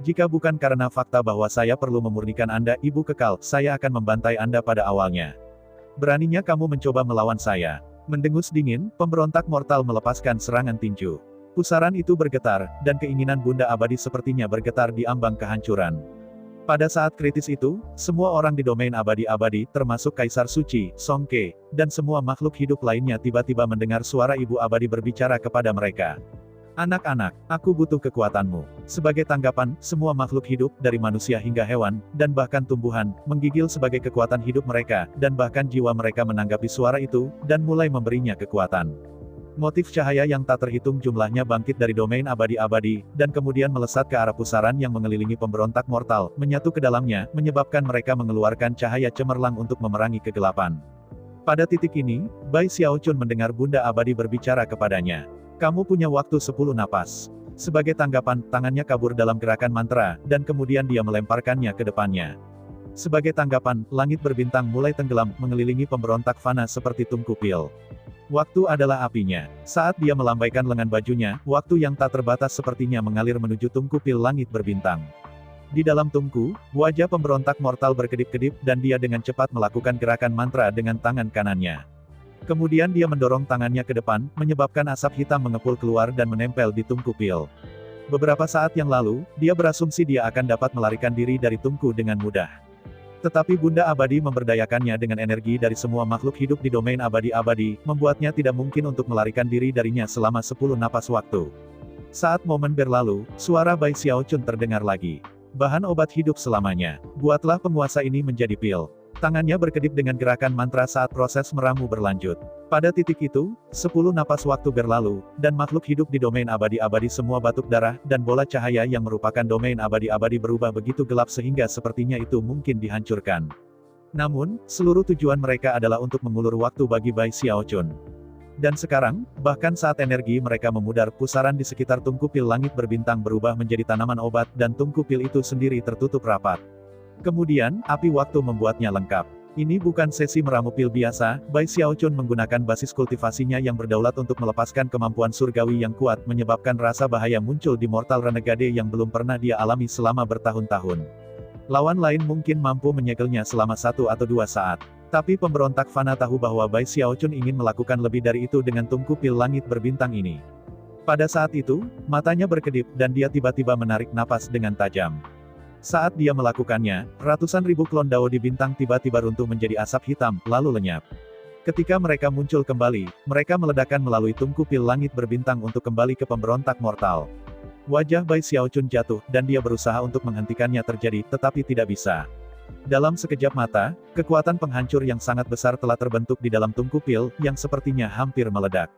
Jika bukan karena fakta bahwa saya perlu memurnikan Anda, Ibu Kekal, saya akan membantai Anda pada awalnya. Beraninya kamu mencoba melawan saya. Mendengus dingin, pemberontak mortal melepaskan serangan tinju. Pusaran itu bergetar, dan keinginan Bunda Abadi sepertinya bergetar di ambang kehancuran. Pada saat kritis itu, semua orang di domain abadi-abadi, termasuk Kaisar Suci, Song Ke, dan semua makhluk hidup lainnya tiba-tiba mendengar suara Ibu Abadi berbicara kepada mereka. Anak-anak, aku butuh kekuatanmu. Sebagai tanggapan, semua makhluk hidup, dari manusia hingga hewan, dan bahkan tumbuhan, menggigil sebagai kekuatan hidup mereka, dan bahkan jiwa mereka menanggapi suara itu, dan mulai memberinya kekuatan. Motif cahaya yang tak terhitung jumlahnya bangkit dari domain abadi-abadi, dan kemudian melesat ke arah pusaran yang mengelilingi pemberontak mortal, menyatu ke dalamnya, menyebabkan mereka mengeluarkan cahaya cemerlang untuk memerangi kegelapan. Pada titik ini, Bai Xiaochun mendengar Bunda Abadi berbicara kepadanya. Kamu punya waktu 10 napas. Sebagai tanggapan, tangannya kabur dalam gerakan mantra, dan kemudian dia melemparkannya ke depannya. Sebagai tanggapan, langit berbintang mulai tenggelam, mengelilingi pemberontak fana seperti tungku pil. Waktu adalah apinya. Saat dia melambaikan lengan bajunya, waktu yang tak terbatas sepertinya mengalir menuju tungku pil langit berbintang. Di dalam tungku, wajah pemberontak mortal berkedip-kedip, dan dia dengan cepat melakukan gerakan mantra dengan tangan kanannya. Kemudian dia mendorong tangannya ke depan, menyebabkan asap hitam mengepul keluar dan menempel di tungku pil. Beberapa saat yang lalu, dia berasumsi dia akan dapat melarikan diri dari tungku dengan mudah. Tetapi Bunda Abadi memberdayakannya dengan energi dari semua makhluk hidup di domain abadi-abadi, membuatnya tidak mungkin untuk melarikan diri darinya selama 10 napas waktu. Saat momen berlalu, suara Bai Xiaochun terdengar lagi. Bahan obat hidup selamanya. Buatlah penguasa ini menjadi pil. Tangannya berkedip dengan gerakan mantra saat proses meramu berlanjut. Pada titik itu, 10 napas waktu berlalu, dan makhluk hidup di domain abadi-abadi semua batuk darah, dan bola cahaya yang merupakan domain abadi-abadi berubah begitu gelap sehingga sepertinya itu mungkin dihancurkan. Namun, seluruh tujuan mereka adalah untuk mengulur waktu bagi Bai Xiaochun. Dan sekarang, bahkan saat energi mereka memudar, pusaran di sekitar tungku pil langit berbintang berubah menjadi tanaman obat, dan tungku pil itu sendiri tertutup rapat. Kemudian, api waktu membuatnya lengkap. Ini bukan sesi meramu pil biasa, Bai Xiaochun menggunakan basis kultivasinya yang berdaulat untuk melepaskan kemampuan surgawi yang kuat menyebabkan rasa bahaya muncul di Mortal Renegade yang belum pernah dia alami selama bertahun-tahun. Lawan lain mungkin mampu menyegelnya selama 1 atau 2 saat. Tapi pemberontak fana tahu bahwa Bai Xiaochun ingin melakukan lebih dari itu dengan tungku pil langit berbintang ini. Pada saat itu, matanya berkedip dan dia tiba-tiba menarik napas dengan tajam. Saat dia melakukannya, ratusan ribu klon Dao di bintang tiba-tiba runtuh menjadi asap hitam, lalu lenyap. Ketika mereka muncul kembali, mereka meledakkan melalui tungku pil langit berbintang untuk kembali ke pemberontak mortal. Wajah Bai Xiaochun jatuh, dan dia berusaha untuk menghentikannya terjadi, tetapi tidak bisa. Dalam sekejap mata, kekuatan penghancur yang sangat besar telah terbentuk di dalam tungku pil, yang sepertinya hampir meledak.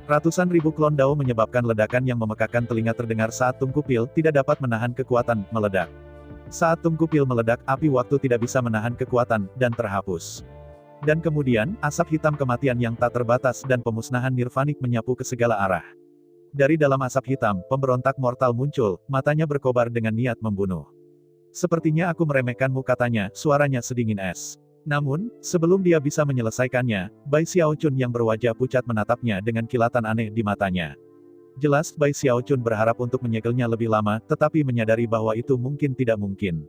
Ratusan ribu klon Dao menyebabkan ledakan yang memekakan telinga terdengar saat tungku pil tidak dapat menahan kekuatan meledak. Saat tungku pil meledak, api waktu tidak bisa menahan kekuatan, dan terhapus. Dan kemudian, asap hitam kematian yang tak terbatas dan pemusnahan nirvanik menyapu ke segala arah. Dari dalam asap hitam, pemberontak mortal muncul, matanya berkobar dengan niat membunuh. Sepertinya aku meremehkanmu, katanya, suaranya sedingin es. Namun, sebelum dia bisa menyelesaikannya, Bai Xiaochun yang berwajah pucat menatapnya dengan kilatan aneh di matanya. Jelas Bai Xiaochun berharap untuk menyegelnya lebih lama, tetapi menyadari bahwa itu mungkin tidak mungkin.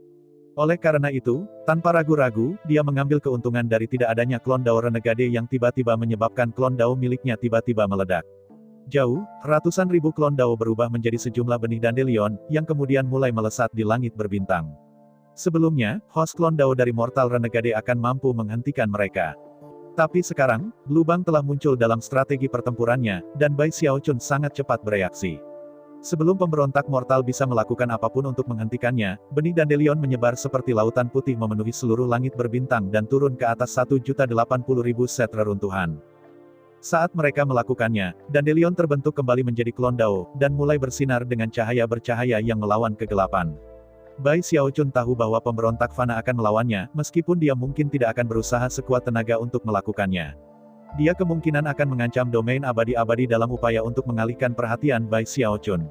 Oleh karena itu, tanpa ragu-ragu, dia mengambil keuntungan dari tidak adanya klon Dao Renegade yang tiba-tiba menyebabkan klon Dao miliknya tiba-tiba meledak. Jauh, ratusan ribu klon Dao berubah menjadi sejumlah benih dandelion, yang kemudian mulai melesat di langit berbintang. Sebelumnya, host klon Dao dari Mortal Renegade akan mampu menghentikan mereka. Tapi sekarang, lubang telah muncul dalam strategi pertempurannya, dan Bai Xiaochun sangat cepat bereaksi. Sebelum pemberontak mortal bisa melakukan apapun untuk menghentikannya, benih dandelion menyebar seperti lautan putih memenuhi seluruh langit berbintang dan turun ke atas 1.080.000 set reruntuhan. Saat mereka melakukannya, dandelion terbentuk kembali menjadi klon Dao, dan mulai bersinar dengan cahaya bercahaya yang melawan kegelapan. Bai Xiaochun tahu bahwa pemberontak fana akan melawannya, meskipun dia mungkin tidak akan berusaha sekuat tenaga untuk melakukannya. Dia kemungkinan akan mengancam domain abadi-abadi dalam upaya untuk mengalihkan perhatian Bai Xiaochun.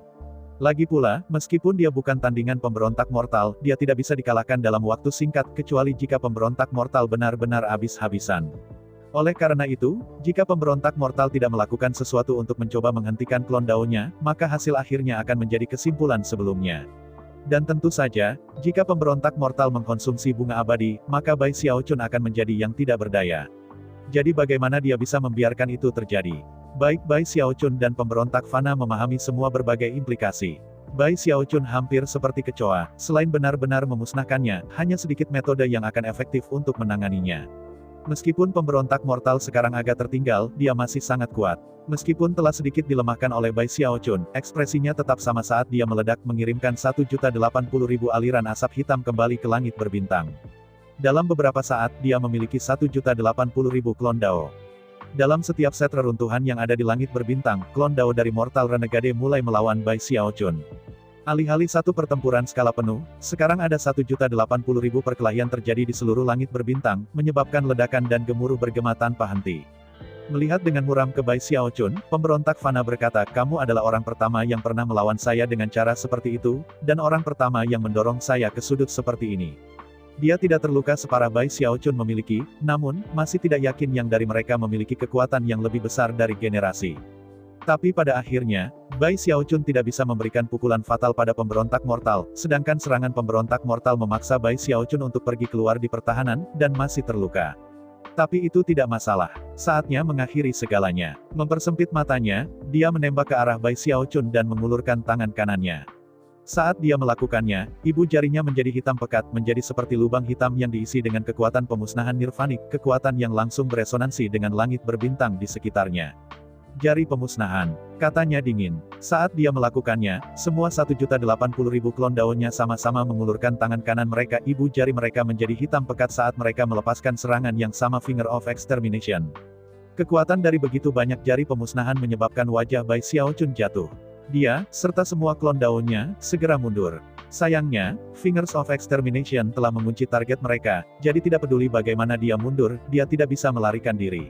Lagi pula, meskipun dia bukan tandingan pemberontak mortal, dia tidak bisa dikalahkan dalam waktu singkat, kecuali jika pemberontak mortal benar-benar habis-habisan. Oleh karena itu, jika pemberontak mortal tidak melakukan sesuatu untuk mencoba menghentikan klon Dao-nya, maka hasil akhirnya akan menjadi kesimpulan sebelumnya. Dan tentu saja, jika pemberontak mortal mengkonsumsi bunga abadi, maka Bai Xiaochun akan menjadi yang tidak berdaya. Jadi bagaimana dia bisa membiarkan itu terjadi? Baik Bai Xiaochun dan pemberontak fana memahami semua berbagai implikasi. Bai Xiaochun hampir seperti kecoa, selain benar-benar memusnahkannya, hanya sedikit metode yang akan efektif untuk menanganinya. Meskipun pemberontak mortal sekarang agak tertinggal, dia masih sangat kuat. Meskipun telah sedikit dilemahkan oleh Bai Xiaochun, ekspresinya tetap sama saat dia meledak mengirimkan 1.080.000 aliran asap hitam kembali ke langit berbintang. Dalam beberapa saat, dia memiliki 1.080.000 klon Dao. Dalam setiap set reruntuhan yang ada di langit berbintang, klon Dao dari Mortal Renegade mulai melawan Bai Xiaochun. Alih-alih satu pertempuran skala penuh, sekarang ada 1.080.000 perkelahian terjadi di seluruh langit berbintang, menyebabkan ledakan dan gemuruh bergema tanpa henti. Melihat dengan muram ke Bai Xiaochun, pemberontak fana berkata, kamu adalah orang pertama yang pernah melawan saya dengan cara seperti itu, dan orang pertama yang mendorong saya ke sudut seperti ini. Dia tidak terluka separah Bai Xiaochun memiliki, namun, masih tidak yakin yang dari mereka memiliki kekuatan yang lebih besar dari generasi. Tapi pada akhirnya, Bai Xiaochun tidak bisa memberikan pukulan fatal pada pemberontak mortal, sedangkan serangan pemberontak mortal memaksa Bai Xiaochun untuk pergi keluar di pertahanan, dan masih terluka. Tapi itu tidak masalah. Saatnya mengakhiri segalanya. Mempersempit matanya, dia menembak ke arah Bai Xiaochun dan mengulurkan tangan kanannya. Saat dia melakukannya, ibu jarinya menjadi hitam pekat, menjadi seperti lubang hitam yang diisi dengan kekuatan pemusnahan nirvanik, kekuatan yang langsung beresonansi dengan langit berbintang di sekitarnya. Jari pemusnahan, katanya dingin. Saat dia melakukannya, semua 1.080.000 klon Dao-nya sama-sama mengulurkan tangan kanan mereka, ibu jari mereka menjadi hitam pekat saat mereka melepaskan serangan yang sama Finger of Extermination. Kekuatan dari begitu banyak jari pemusnahan menyebabkan wajah Bai Xiaochun jatuh. Dia, serta semua klon Dao-nya, segera mundur. Sayangnya, Fingers of Extermination telah mengunci target mereka, jadi tidak peduli bagaimana dia mundur, dia tidak bisa melarikan diri.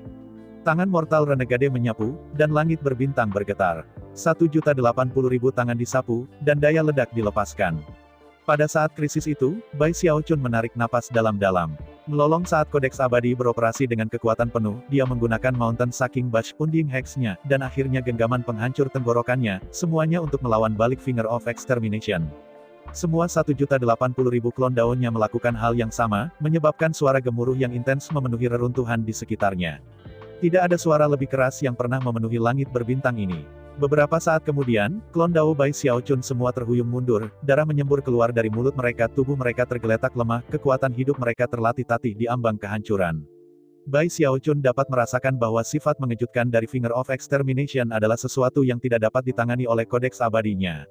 Tangan Mortal Renegade menyapu, dan langit berbintang bergetar. 1.080.000 tangan disapu, dan daya ledak dilepaskan. Pada saat krisis itu, Bai Xiaochun menarik napas dalam-dalam. Melolong saat kodeks abadi beroperasi dengan kekuatan penuh, dia menggunakan Mountain Sucking Bash Unding Hex-nya, dan akhirnya genggaman penghancur tenggorokannya, semuanya untuk melawan balik Finger of Extermination. Semua 1.080.000 klon daunnya melakukan hal yang sama, menyebabkan suara gemuruh yang intens memenuhi reruntuhan di sekitarnya. Tidak ada suara lebih keras yang pernah memenuhi langit berbintang ini. Beberapa saat kemudian, klon Dao Bai Xiaochun semua terhuyung mundur, darah menyembur keluar dari mulut mereka, tubuh mereka tergeletak lemah, kekuatan hidup mereka terlatih-tatih di ambang kehancuran. Bai Xiaochun dapat merasakan bahwa sifat mengejutkan dari Finger of Extermination adalah sesuatu yang tidak dapat ditangani oleh kodeks abadinya.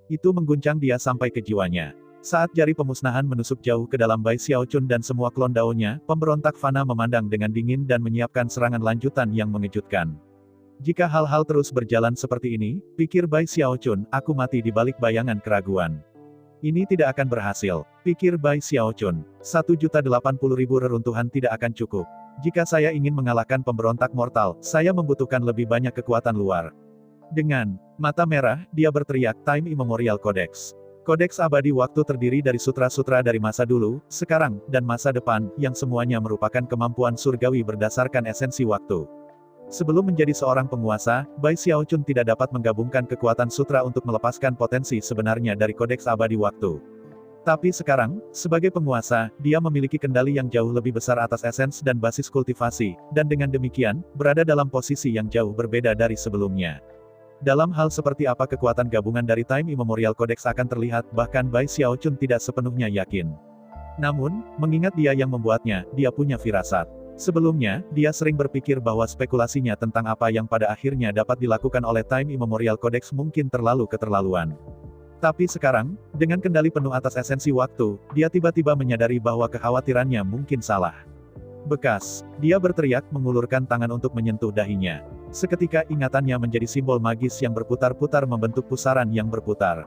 Itu mengguncang dia sampai ke jiwanya. Saat jari pemusnahan menusuk jauh ke dalam Bai Xiaochun dan semua klon daunnya, pemberontak fana memandang dengan dingin dan menyiapkan serangan lanjutan yang mengejutkan. Jika hal-hal terus berjalan seperti ini, pikir Bai Xiaochun, aku mati di balik bayangan keraguan. Ini tidak akan berhasil, pikir Bai Xiaochun. 1.080.000 reruntuhan tidak akan cukup. Jika saya ingin mengalahkan pemberontak mortal, saya membutuhkan lebih banyak kekuatan luar. Dengan mata merah, dia berteriak, Time Immemorial Codex. Kodeks abadi waktu terdiri dari sutra-sutra dari masa dulu, sekarang, dan masa depan, yang semuanya merupakan kemampuan surgawi berdasarkan esensi waktu. Sebelum menjadi seorang penguasa, Bai Xiaochun tidak dapat menggabungkan kekuatan sutra untuk melepaskan potensi sebenarnya dari kodeks abadi waktu. Tapi sekarang, sebagai penguasa, dia memiliki kendali yang jauh lebih besar atas esens dan basis kultivasi, dan dengan demikian, berada dalam posisi yang jauh berbeda dari sebelumnya. Dalam hal seperti apa kekuatan gabungan dari Time Immemorial Codex akan terlihat, bahkan Bai Xiaochun tidak sepenuhnya yakin. Namun, mengingat dia yang membuatnya, dia punya firasat. Sebelumnya, dia sering berpikir bahwa spekulasinya tentang apa yang pada akhirnya dapat dilakukan oleh Time Immemorial Codex mungkin terlalu keterlaluan. Tapi sekarang, dengan kendali penuh atas esensi waktu, dia tiba-tiba menyadari bahwa kekhawatirannya mungkin salah. Bekas, dia berteriak mengulurkan tangan untuk menyentuh dahinya. Seketika ingatannya menjadi simbol magis yang berputar-putar membentuk pusaran yang berputar.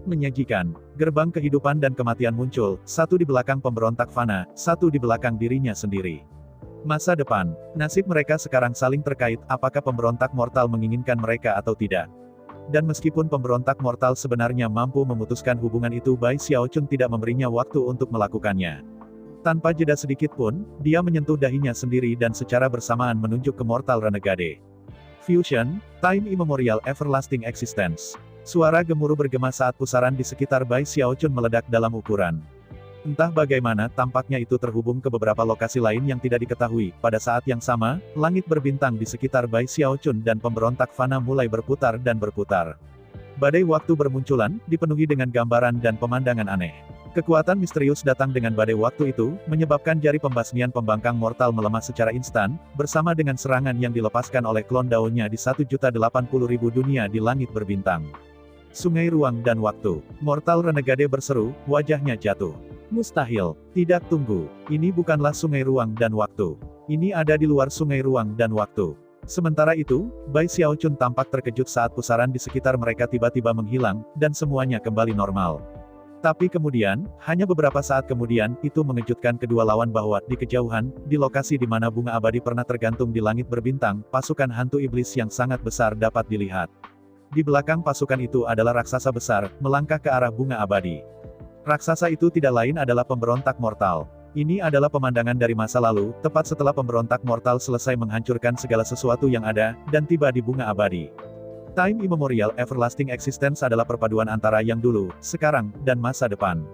Menyajikan, gerbang kehidupan dan kematian muncul, satu di belakang pemberontak fana, satu di belakang dirinya sendiri. Masa depan, nasib mereka sekarang saling terkait, apakah pemberontak mortal menginginkan mereka atau tidak. Dan meskipun pemberontak mortal sebenarnya mampu memutuskan hubungan itu, Bai Xiaochun tidak memberinya waktu untuk melakukannya. Tanpa jeda sedikit pun, dia menyentuh dahinya sendiri dan secara bersamaan menunjuk ke Mortal Renegade. Fusion, Time Immemorial Everlasting Existence. Suara gemuruh bergema saat pusaran di sekitar Bai Xiaochun meledak dalam ukuran. Entah bagaimana, tampaknya itu terhubung ke beberapa lokasi lain yang tidak diketahui. Pada saat yang sama, langit berbintang di sekitar Bai Xiaochun dan pemberontak fana mulai berputar dan berputar. Badai waktu bermunculan, dipenuhi dengan gambaran dan pemandangan aneh. Kekuatan misterius datang dengan badai waktu itu, menyebabkan jari pembasmian pembangkang mortal melemah secara instan, bersama dengan serangan yang dilepaskan oleh klon daunnya di 1.080.000 dunia di langit berbintang. Sungai ruang dan waktu. Mortal Renegade berseru, wajahnya jatuh. Mustahil. Tidak, tunggu. Ini bukanlah sungai ruang dan waktu. Ini ada di luar sungai ruang dan waktu. Sementara itu, Bai Xiaochun tampak terkejut saat pusaran di sekitar mereka tiba-tiba menghilang, dan semuanya kembali normal. Tapi kemudian, hanya beberapa saat kemudian, itu mengejutkan kedua lawan bahwa, di kejauhan, di lokasi di mana bunga abadi pernah tergantung di langit berbintang, pasukan hantu iblis yang sangat besar dapat dilihat. Di belakang pasukan itu adalah raksasa besar, melangkah ke arah bunga abadi. Raksasa itu tidak lain adalah pemberontak mortal. Ini adalah pemandangan dari masa lalu, tepat setelah pemberontak mortal selesai menghancurkan segala sesuatu yang ada, dan tiba di bunga abadi. Time Immemorial Everlasting Existence adalah perpaduan antara yang dulu, sekarang, dan masa depan.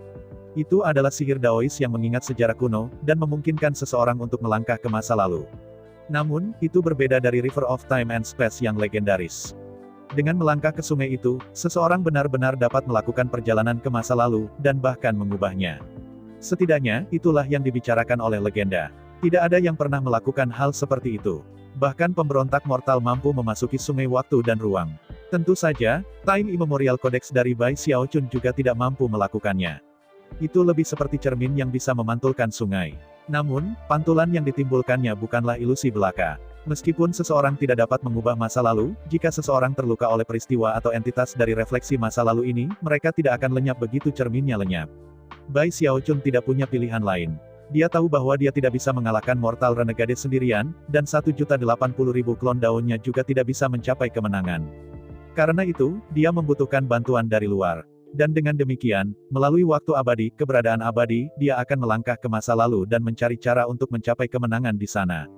Itu adalah sihir Daois yang mengingat sejarah kuno, dan memungkinkan seseorang untuk melangkah ke masa lalu. Namun, itu berbeda dari River of Time and Space yang legendaris. Dengan melangkah ke sungai itu, seseorang benar-benar dapat melakukan perjalanan ke masa lalu, dan bahkan mengubahnya. Setidaknya, itulah yang dibicarakan oleh legenda. Tidak ada yang pernah melakukan hal seperti itu. Bahkan pemberontak mortal mampu memasuki sungai waktu dan ruang. Tentu saja, Time Immemorial Codex dari Bai Xiaochun juga tidak mampu melakukannya. Itu lebih seperti cermin yang bisa memantulkan sungai. Namun, pantulan yang ditimbulkannya bukanlah ilusi belaka. Meskipun seseorang tidak dapat mengubah masa lalu, jika seseorang terluka oleh peristiwa atau entitas dari refleksi masa lalu ini, mereka tidak akan lenyap begitu cerminnya lenyap. Bai Xiaochun tidak punya pilihan lain. Dia tahu bahwa dia tidak bisa mengalahkan Mortal Renegade sendirian, dan 1.080.000 klon daunnya juga tidak bisa mencapai kemenangan. Karena itu, dia membutuhkan bantuan dari luar. Dan dengan demikian, melalui waktu abadi, keberadaan abadi, dia akan melangkah ke masa lalu dan mencari cara untuk mencapai kemenangan di sana.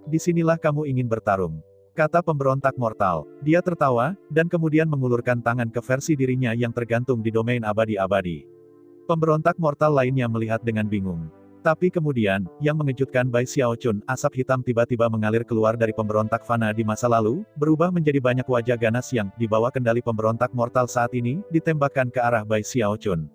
Disinilah kamu ingin bertarung, kata pemberontak mortal. Dia tertawa, dan kemudian mengulurkan tangan ke versi dirinya yang tergantung di domain abadi-abadi. Pemberontak mortal lainnya melihat dengan bingung. Tapi kemudian, yang mengejutkan Bai Xiaochun, asap hitam tiba-tiba mengalir keluar dari pemberontak fana di masa lalu, berubah menjadi banyak wajah ganas yang, di bawah kendali pemberontak mortal saat ini, ditembakkan ke arah Bai Xiaochun.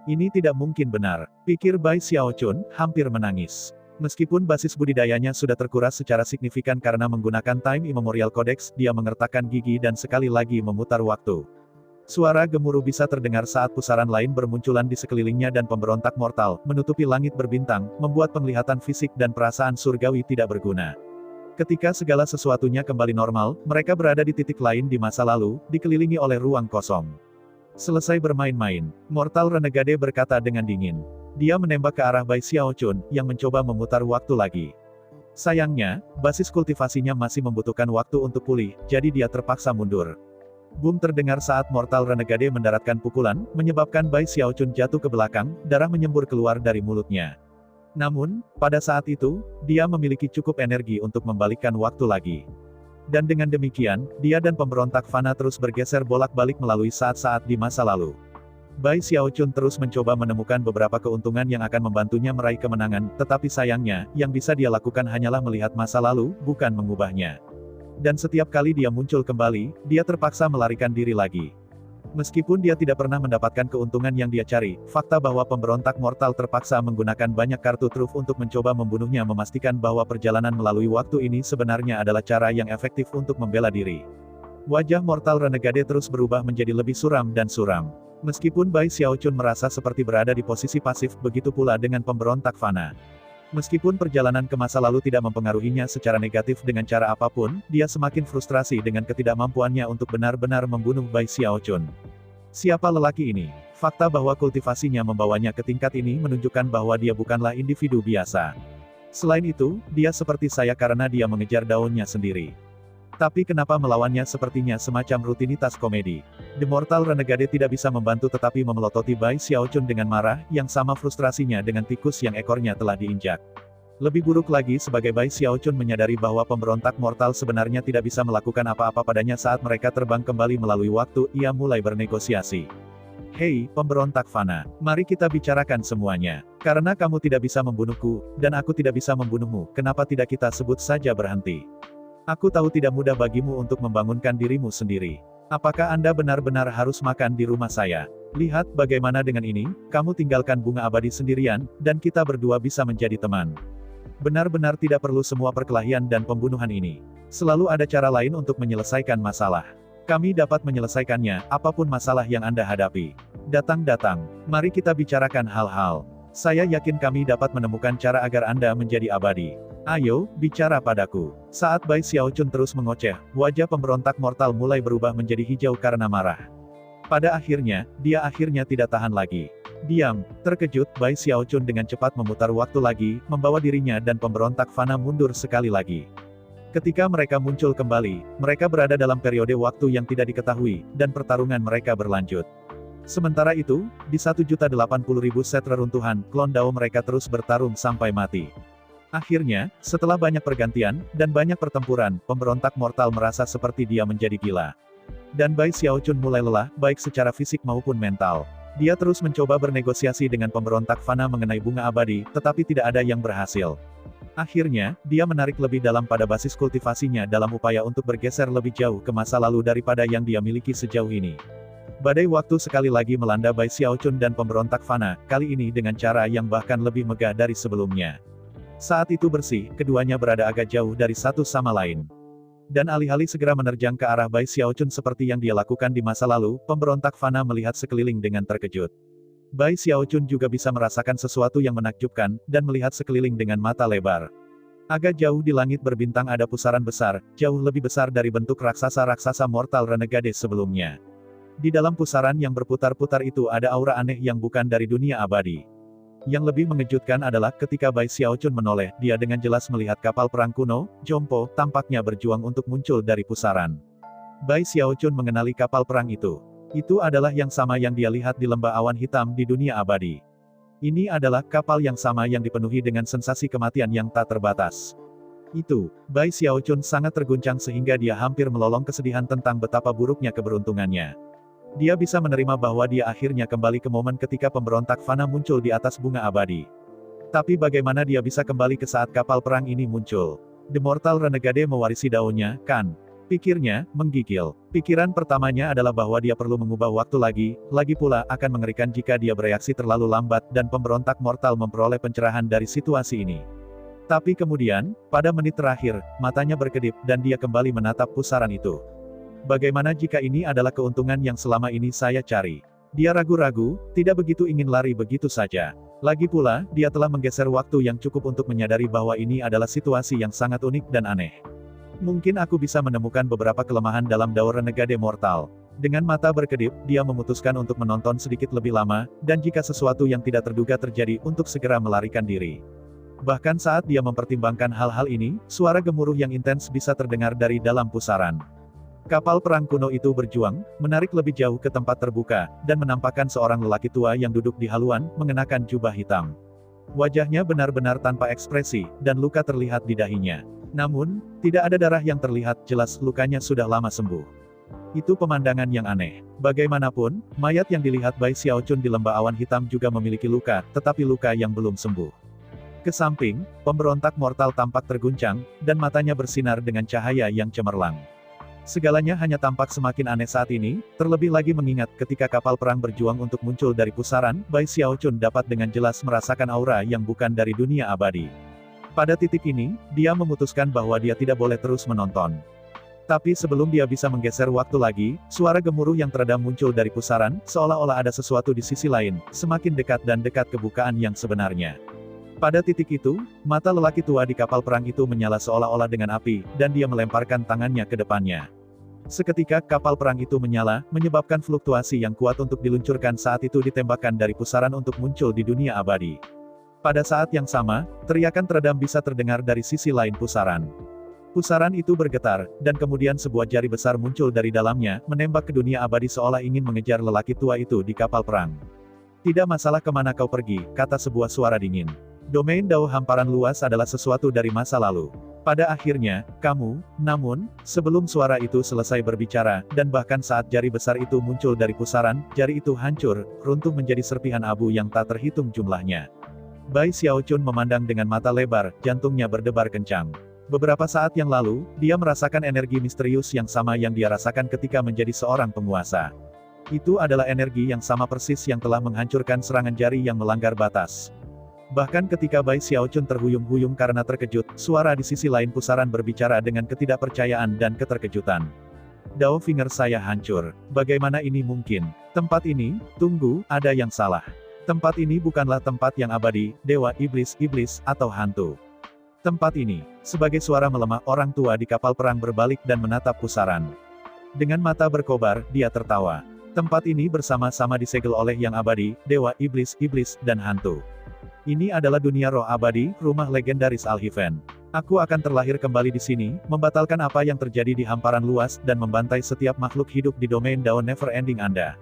Ini tidak mungkin benar, pikir Bai Xiaochun, hampir menangis. Meskipun basis budidayanya sudah terkuras secara signifikan karena menggunakan Time Immemorial Codex, dia mengertakkan gigi dan sekali lagi memutar waktu. Suara gemuruh bisa terdengar saat pusaran lain bermunculan di sekelilingnya dan pemberontak mortal, menutupi langit berbintang, membuat penglihatan fisik dan perasaan surgawi tidak berguna. Ketika segala sesuatunya kembali normal, mereka berada di titik lain di masa lalu, dikelilingi oleh ruang kosong. Selesai bermain-main, Mortal Renegade berkata dengan dingin. Dia menembak ke arah Bai Xiaochun, yang mencoba memutar waktu lagi. Sayangnya, basis kultivasinya masih membutuhkan waktu untuk pulih, jadi dia terpaksa mundur. Boom terdengar saat Mortal Renegade mendaratkan pukulan, menyebabkan Bai Xiaochun jatuh ke belakang, darah menyembur keluar dari mulutnya. Namun, pada saat itu, dia memiliki cukup energi untuk membalikkan waktu lagi. Dan dengan demikian, dia dan pemberontak fana terus bergeser bolak-balik melalui saat-saat di masa lalu. Bai Xiaochun terus mencoba menemukan beberapa keuntungan yang akan membantunya meraih kemenangan, tetapi sayangnya, yang bisa dia lakukan hanyalah melihat masa lalu, bukan mengubahnya. Dan setiap kali dia muncul kembali, dia terpaksa melarikan diri lagi. Meskipun dia tidak pernah mendapatkan keuntungan yang dia cari, fakta bahwa pemberontak mortal terpaksa menggunakan banyak kartu truf untuk mencoba membunuhnya memastikan bahwa perjalanan melalui waktu ini sebenarnya adalah cara yang efektif untuk membela diri. Wajah Mortal Renegade terus berubah menjadi lebih suram dan suram. Meskipun Bai Xiaochun merasa seperti berada di posisi pasif, begitu pula dengan pemberontak fana. Meskipun perjalanan ke masa lalu tidak mempengaruhinya secara negatif dengan cara apapun, dia semakin frustrasi dengan ketidakmampuannya untuk benar-benar membunuh Bai Xiaochun. Siapa lelaki ini? Fakta bahwa kultivasinya membawanya ke tingkat ini menunjukkan bahwa dia bukanlah individu biasa. Selain itu, dia seperti saya karena dia mengejar daunnya sendiri. Tapi kenapa melawannya sepertinya semacam rutinitas komedi? The Mortal Renegade tidak bisa membantu tetapi memelototi Bai Xiaochun dengan marah, yang sama frustrasinya dengan tikus yang ekornya telah diinjak. Lebih buruk lagi sebagai Bai Xiaochun menyadari bahwa pemberontak mortal sebenarnya tidak bisa melakukan apa-apa padanya saat mereka terbang kembali melalui waktu, ia mulai bernegosiasi. Hei, pemberontak fana, mari kita bicarakan semuanya. Karena kamu tidak bisa membunuhku, dan aku tidak bisa membunuhmu, kenapa tidak kita sebut saja berhenti? Aku tahu tidak mudah bagimu untuk membangunkan dirimu sendiri. Apakah Anda benar-benar harus makan di rumah saya? Lihat bagaimana dengan ini, kamu tinggalkan bunga abadi sendirian, dan kita berdua bisa menjadi teman. Benar-benar tidak perlu semua perkelahian dan pembunuhan ini. Selalu ada cara lain untuk menyelesaikan masalah. Kami dapat menyelesaikannya, apapun masalah yang Anda hadapi. Datang-datang, mari kita bicarakan hal-hal. Saya yakin kami dapat menemukan cara agar Anda menjadi abadi. Ayo, bicara padaku. Saat Bai Xiaochun terus mengoceh, wajah pemberontak mortal mulai berubah menjadi hijau karena marah. Pada akhirnya, dia akhirnya tidak tahan lagi. Diam, terkejut, Bai Xiaochun dengan cepat memutar waktu lagi, membawa dirinya dan pemberontak fana mundur sekali lagi. Ketika mereka muncul kembali, mereka berada dalam periode waktu yang tidak diketahui, dan pertarungan mereka berlanjut. Sementara itu, di 1.080.000 set reruntuhan, klon Dao mereka terus bertarung sampai mati. Akhirnya, setelah banyak pergantian, dan banyak pertempuran, pemberontak mortal merasa seperti dia menjadi gila. Dan Bai Xiaochun mulai lelah, baik secara fisik maupun mental. Dia terus mencoba bernegosiasi dengan pemberontak fana mengenai bunga abadi, tetapi tidak ada yang berhasil. Akhirnya, dia menarik lebih dalam pada basis kultivasinya dalam upaya untuk bergeser lebih jauh ke masa lalu daripada yang dia miliki sejauh ini. Badai waktu sekali lagi melanda Bai Xiaochun dan pemberontak fana, kali ini dengan cara yang bahkan lebih megah dari sebelumnya. Saat itu bersih, keduanya berada agak jauh dari satu sama lain. Dan alih-alih segera menerjang ke arah Bai Xiaochun seperti yang dia lakukan di masa lalu, pemberontak fana melihat sekeliling dengan terkejut. Bai Xiaochun juga bisa merasakan sesuatu yang menakjubkan, dan melihat sekeliling dengan mata lebar. Agak jauh di langit berbintang ada pusaran besar, jauh lebih besar dari bentuk raksasa-raksasa Mortal Renegade sebelumnya. Di dalam pusaran yang berputar-putar itu ada aura aneh yang bukan dari dunia abadi. Yang lebih mengejutkan adalah ketika Bai Xiaochun menoleh, dia dengan jelas melihat kapal perang kuno, Jompo, tampaknya berjuang untuk muncul dari pusaran. Bai Xiaochun mengenali kapal perang itu. Itu adalah yang sama yang dia lihat di lembah awan hitam di dunia abadi. Ini adalah kapal yang sama yang dipenuhi dengan sensasi kematian yang tak terbatas. Itu, Bai Xiaochun sangat terguncang sehingga dia hampir melolong kesedihan tentang betapa buruknya keberuntungannya. Dia bisa menerima bahwa dia akhirnya kembali ke momen ketika pemberontak Fana muncul di atas bunga abadi. Tapi bagaimana dia bisa kembali ke saat kapal perang ini muncul? The Mortal Renegade mewarisi daunnya, kan? Pikirnya, menggigil. Pikiran pertamanya adalah bahwa dia perlu mengubah waktu lagi pula akan mengerikan jika dia bereaksi terlalu lambat dan pemberontak mortal memperoleh pencerahan dari situasi ini. Tapi kemudian, pada menit terakhir, matanya berkedip dan dia kembali menatap pusaran itu. Bagaimana jika ini adalah keuntungan yang selama ini saya cari? Dia ragu-ragu, tidak begitu ingin lari begitu saja. Lagi pula, dia telah menggeser waktu yang cukup untuk menyadari bahwa ini adalah situasi yang sangat unik dan aneh. Mungkin aku bisa menemukan beberapa kelemahan dalam Dao Renegade Mortal. Dengan mata berkedip, dia memutuskan untuk menonton sedikit lebih lama, dan jika sesuatu yang tidak terduga terjadi, untuk segera melarikan diri. Bahkan saat dia mempertimbangkan hal-hal ini, suara gemuruh yang intens bisa terdengar dari dalam pusaran. Kapal perang kuno itu berjuang, menarik lebih jauh ke tempat terbuka, dan menampakkan seorang lelaki tua yang duduk di haluan, mengenakan jubah hitam. Wajahnya benar-benar tanpa ekspresi, dan luka terlihat di dahinya. Namun, tidak ada darah yang terlihat, jelas lukanya sudah lama sembuh. Itu pemandangan yang aneh. Bagaimanapun, mayat yang dilihat Bai Xiaochun di lembah awan hitam juga memiliki luka, tetapi luka yang belum sembuh. Ke samping, pemberontak mortal tampak terguncang, dan matanya bersinar dengan cahaya yang cemerlang. Segalanya hanya tampak semakin aneh saat ini, terlebih lagi mengingat ketika kapal perang berjuang untuk muncul dari pusaran, Bai Xiaochun dapat dengan jelas merasakan aura yang bukan dari dunia abadi. Pada titik ini, dia memutuskan bahwa dia tidak boleh terus menonton. Tapi sebelum dia bisa menggeser waktu lagi, suara gemuruh yang teredam muncul dari pusaran, seolah-olah ada sesuatu di sisi lain, semakin dekat dan dekat kebukaan yang sebenarnya. Pada titik itu, mata lelaki tua di kapal perang itu menyala seolah-olah dengan api, dan dia melemparkan tangannya ke depannya. Seketika kapal perang itu menyala, menyebabkan fluktuasi yang kuat untuk diluncurkan saat itu ditembakkan dari pusaran untuk muncul di dunia abadi. Pada saat yang sama, teriakan teredam bisa terdengar dari sisi lain pusaran. Pusaran itu bergetar, dan kemudian sebuah jari besar muncul dari dalamnya, menembak ke dunia abadi seolah ingin mengejar lelaki tua itu di kapal perang. Tidak masalah kemana kau pergi, kata sebuah suara dingin. Domain Dao hamparan luas adalah sesuatu dari masa lalu. Pada akhirnya, namun, sebelum suara itu selesai berbicara, dan bahkan saat jari besar itu muncul dari pusaran, jari itu hancur, runtuh menjadi serpihan abu yang tak terhitung jumlahnya. Bai Xiaochun memandang dengan mata lebar, jantungnya berdebar kencang. Beberapa saat yang lalu, dia merasakan energi misterius yang sama yang dia rasakan ketika menjadi seorang penguasa. Itu adalah energi yang sama persis yang telah menghancurkan serangan jari yang melanggar batas. Bahkan ketika Bai Xiaochun terhuyung-huyung karena terkejut, suara di sisi lain pusaran berbicara dengan ketidakpercayaan dan keterkejutan. Dao Finger saya hancur. Bagaimana ini mungkin? Tempat ini, tunggu, ada yang salah. Tempat ini bukanlah tempat yang abadi, dewa, iblis, atau hantu. Tempat ini, sebagai suara melemah orang tua di kapal perang berbalik dan menatap pusaran. Dengan mata berkobar, dia tertawa. Tempat ini bersama-sama disegel oleh yang abadi, dewa, iblis, dan hantu. Ini adalah dunia roh abadi, rumah legendaris Al-Hiven. Aku akan terlahir kembali di sini, membatalkan apa yang terjadi di hamparan luas, dan membantai setiap makhluk hidup di domain Dao Never Ending Anda.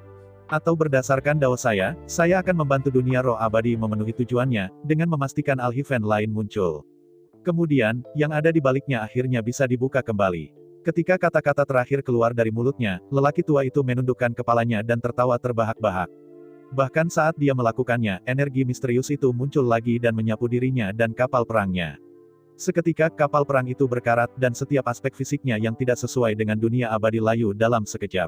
Atau berdasarkan Dao saya akan membantu dunia roh abadi memenuhi tujuannya, dengan memastikan Al-Hiven lain muncul. Kemudian, yang ada di baliknya akhirnya bisa dibuka kembali. Ketika kata-kata terakhir keluar dari mulutnya, lelaki tua itu menundukkan kepalanya dan tertawa terbahak-bahak. Bahkan saat dia melakukannya, energi misterius itu muncul lagi dan menyapu dirinya dan kapal perangnya. Seketika kapal perang itu berkarat dan setiap aspek fisiknya yang tidak sesuai dengan dunia abadi layu dalam sekejap.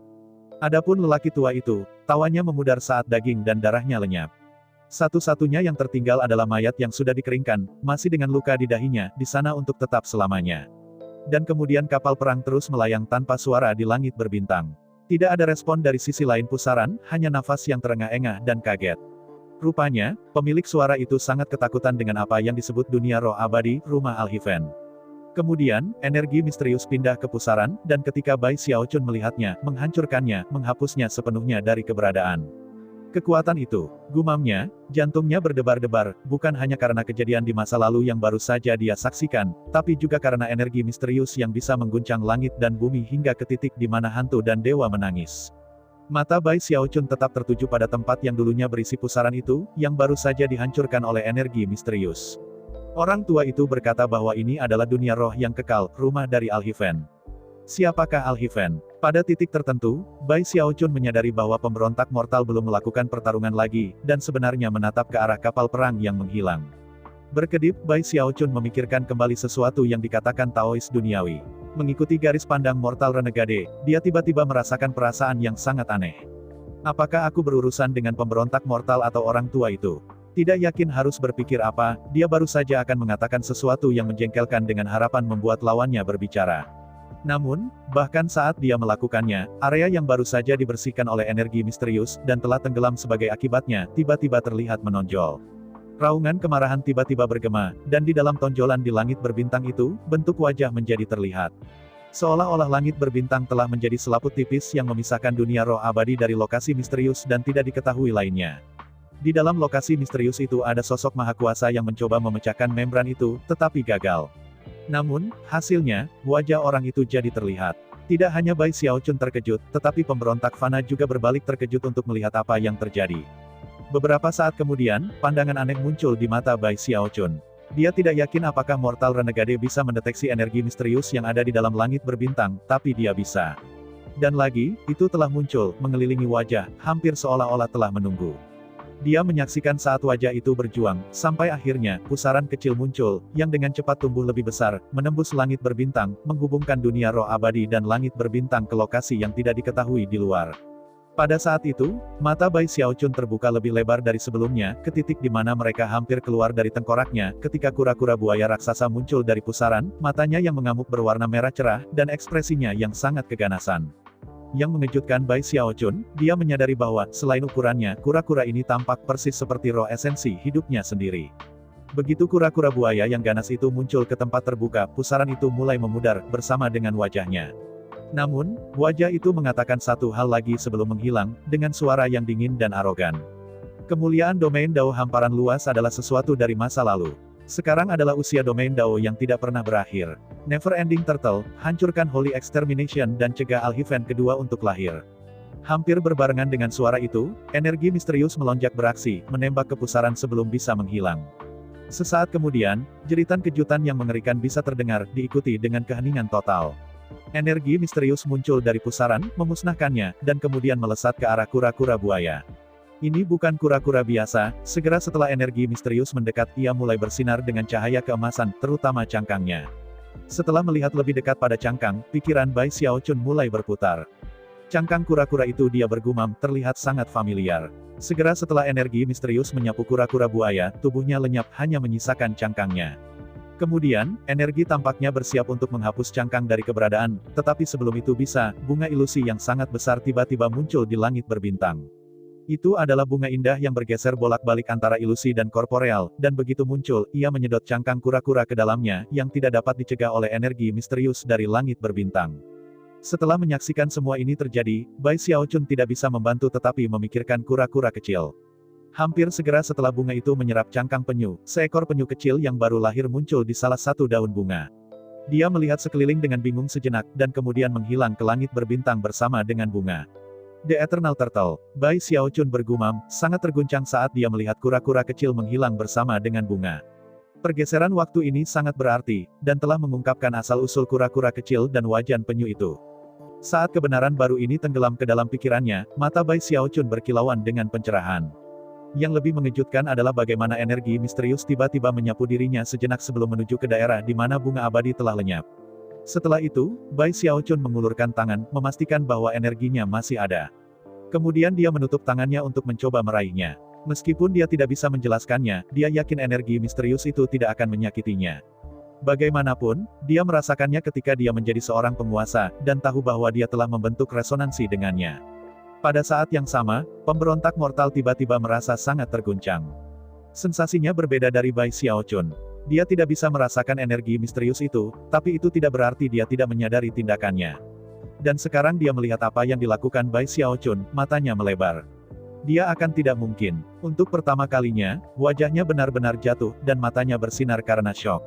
Adapun lelaki tua itu, tawanya memudar saat daging dan darahnya lenyap. Satu-satunya yang tertinggal adalah mayat yang sudah dikeringkan, masih dengan luka di dahinya, di sana untuk tetap selamanya. Dan kemudian kapal perang terus melayang tanpa suara di langit berbintang. Tidak ada respon dari sisi lain pusaran, hanya nafas yang terengah-engah dan kaget. Rupanya, pemilik suara itu sangat ketakutan dengan apa yang disebut dunia roh abadi, rumah Al-Hiven. Kemudian, energi misterius pindah ke pusaran, dan ketika Bai Xiaochun melihatnya, menghancurkannya, menghapusnya sepenuhnya dari keberadaan. Kekuatan itu, gumamnya, jantungnya berdebar-debar, bukan hanya karena kejadian di masa lalu yang baru saja dia saksikan, tapi juga karena energi misterius yang bisa mengguncang langit dan bumi hingga ke titik di mana hantu dan dewa menangis. Mata Bai Xiaochun tetap tertuju pada tempat yang dulunya berisi pusaran itu, yang baru saja dihancurkan oleh energi misterius. Orang tua itu berkata bahwa ini adalah dunia roh yang kekal, rumah dari Al-Hifen. Siapakah Al-Hifen? Pada titik tertentu, Bai Xiaochun menyadari bahwa pemberontak mortal belum melakukan pertarungan lagi, dan sebenarnya menatap ke arah kapal perang yang menghilang. Berkedip, Bai Xiaochun memikirkan kembali sesuatu yang dikatakan Taois duniawi. Mengikuti garis pandang mortal renegade, dia tiba-tiba merasakan perasaan yang sangat aneh. Apakah aku berurusan dengan pemberontak mortal atau orang tua itu? Tidak yakin harus berpikir apa, dia baru saja akan mengatakan sesuatu yang menjengkelkan dengan harapan membuat lawannya berbicara. Namun, bahkan saat dia melakukannya, area yang baru saja dibersihkan oleh energi misterius dan telah tenggelam sebagai akibatnya, tiba-tiba terlihat menonjol. Raungan kemarahan tiba-tiba bergema, dan di dalam tonjolan di langit berbintang itu, bentuk wajah menjadi terlihat. Seolah-olah langit berbintang telah menjadi selaput tipis yang memisahkan dunia roh abadi dari lokasi misterius dan tidak diketahui lainnya. Di dalam lokasi misterius itu ada sosok maha kuasa yang mencoba memecahkan membran itu, tetapi gagal. Namun, hasilnya, wajah orang itu jadi terlihat. Tidak hanya Bai Xiaochun terkejut, tetapi pemberontak fana juga berbalik terkejut untuk melihat apa yang terjadi. Beberapa saat kemudian, pandangan aneh muncul di mata Bai Xiaochun. Dia tidak yakin apakah mortal renegade bisa mendeteksi energi misterius yang ada di dalam langit berbintang, tapi dia bisa. Dan lagi, itu telah muncul, mengelilingi wajah, hampir seolah-olah telah menunggu. Dia menyaksikan saat wajah itu berjuang, sampai akhirnya, pusaran kecil muncul, yang dengan cepat tumbuh lebih besar, menembus langit berbintang, menghubungkan dunia roh abadi dan langit berbintang ke lokasi yang tidak diketahui di luar. Pada saat itu, mata Bai Xiaochun terbuka lebih lebar dari sebelumnya, ke titik di mana mereka hampir keluar dari tengkoraknya, ketika kura-kura buaya raksasa muncul dari pusaran, matanya yang mengamuk berwarna merah cerah, dan ekspresinya yang sangat keganasan. Yang mengejutkan Bai Xiaochun, dia menyadari bahwa, selain ukurannya, kura-kura ini tampak persis seperti roh esensi hidupnya sendiri. Begitu kura-kura buaya yang ganas itu muncul ke tempat terbuka, pusaran itu mulai memudar, bersama dengan wajahnya. Namun, wajah itu mengatakan satu hal lagi sebelum menghilang, dengan suara yang dingin dan arogan. Kemuliaan domain Dao hamparan luas adalah sesuatu dari masa lalu. Sekarang adalah usia domain Dao yang tidak pernah berakhir. Never Ending Turtle, hancurkan Holy Extermination dan cegah Al-Hifen kedua untuk lahir. Hampir berbarengan dengan suara itu, energi misterius melonjak beraksi, menembak ke pusaran sebelum bisa menghilang. Sesaat kemudian, jeritan kejutan yang mengerikan bisa terdengar, diikuti dengan keheningan total. Energi misterius muncul dari pusaran, memusnahkannya, dan kemudian melesat ke arah kura-kura buaya. Ini bukan kura-kura biasa, segera setelah energi misterius mendekat, ia mulai bersinar dengan cahaya keemasan, terutama cangkangnya. Setelah melihat lebih dekat pada cangkang, pikiran Bai Xiaochun mulai berputar. Cangkang kura-kura itu, dia bergumam, terlihat sangat familiar. Segera setelah energi misterius menyapu kura-kura buaya, tubuhnya lenyap, hanya menyisakan cangkangnya. Kemudian, energi tampaknya bersiap untuk menghapus cangkang dari keberadaan, tetapi sebelum itu bisa, bunga ilusi yang sangat besar tiba-tiba muncul di langit berbintang. Itu adalah bunga indah yang bergeser bolak-balik antara ilusi dan korporeal, dan begitu muncul, ia menyedot cangkang kura-kura ke dalamnya, yang tidak dapat dicegah oleh energi misterius dari langit berbintang. Setelah menyaksikan semua ini terjadi, Bai Xiaochun tidak bisa membantu tetapi memikirkan kura-kura kecil. Hampir segera setelah bunga itu menyerap cangkang penyu, seekor penyu kecil yang baru lahir muncul di salah satu daun bunga. Dia melihat sekeliling dengan bingung sejenak, dan kemudian menghilang ke langit berbintang bersama dengan bunga. The Eternal Turtle, Bai Xiaochun bergumam, sangat terguncang saat dia melihat kura-kura kecil menghilang bersama dengan bunga. Pergeseran waktu ini sangat berarti, dan telah mengungkapkan asal-usul kura-kura kecil dan wajan penyu itu. Saat kebenaran baru ini tenggelam ke dalam pikirannya, mata Bai Xiaochun berkilauan dengan pencerahan. Yang lebih mengejutkan adalah bagaimana energi misterius tiba-tiba menyapu dirinya sejenak sebelum menuju ke daerah di mana bunga abadi telah lenyap. Setelah itu, Bai Xiaochun mengulurkan tangan, memastikan bahwa energinya masih ada. Kemudian dia menutup tangannya untuk mencoba meraihnya. Meskipun dia tidak bisa menjelaskannya, dia yakin energi misterius itu tidak akan menyakitinya. Bagaimanapun, dia merasakannya ketika dia menjadi seorang penguasa, dan tahu bahwa dia telah membentuk resonansi dengannya. Pada saat yang sama, pemberontak mortal tiba-tiba merasa sangat terguncang. Sensasinya berbeda dari Bai Xiaochun. Dia tidak bisa merasakan energi misterius itu, tapi itu tidak berarti dia tidak menyadari tindakannya. Dan sekarang dia melihat apa yang dilakukan Bai Xiaochun, matanya melebar. Dia akan tidak mungkin. Untuk pertama kalinya, wajahnya benar-benar jatuh, dan matanya bersinar karena syok.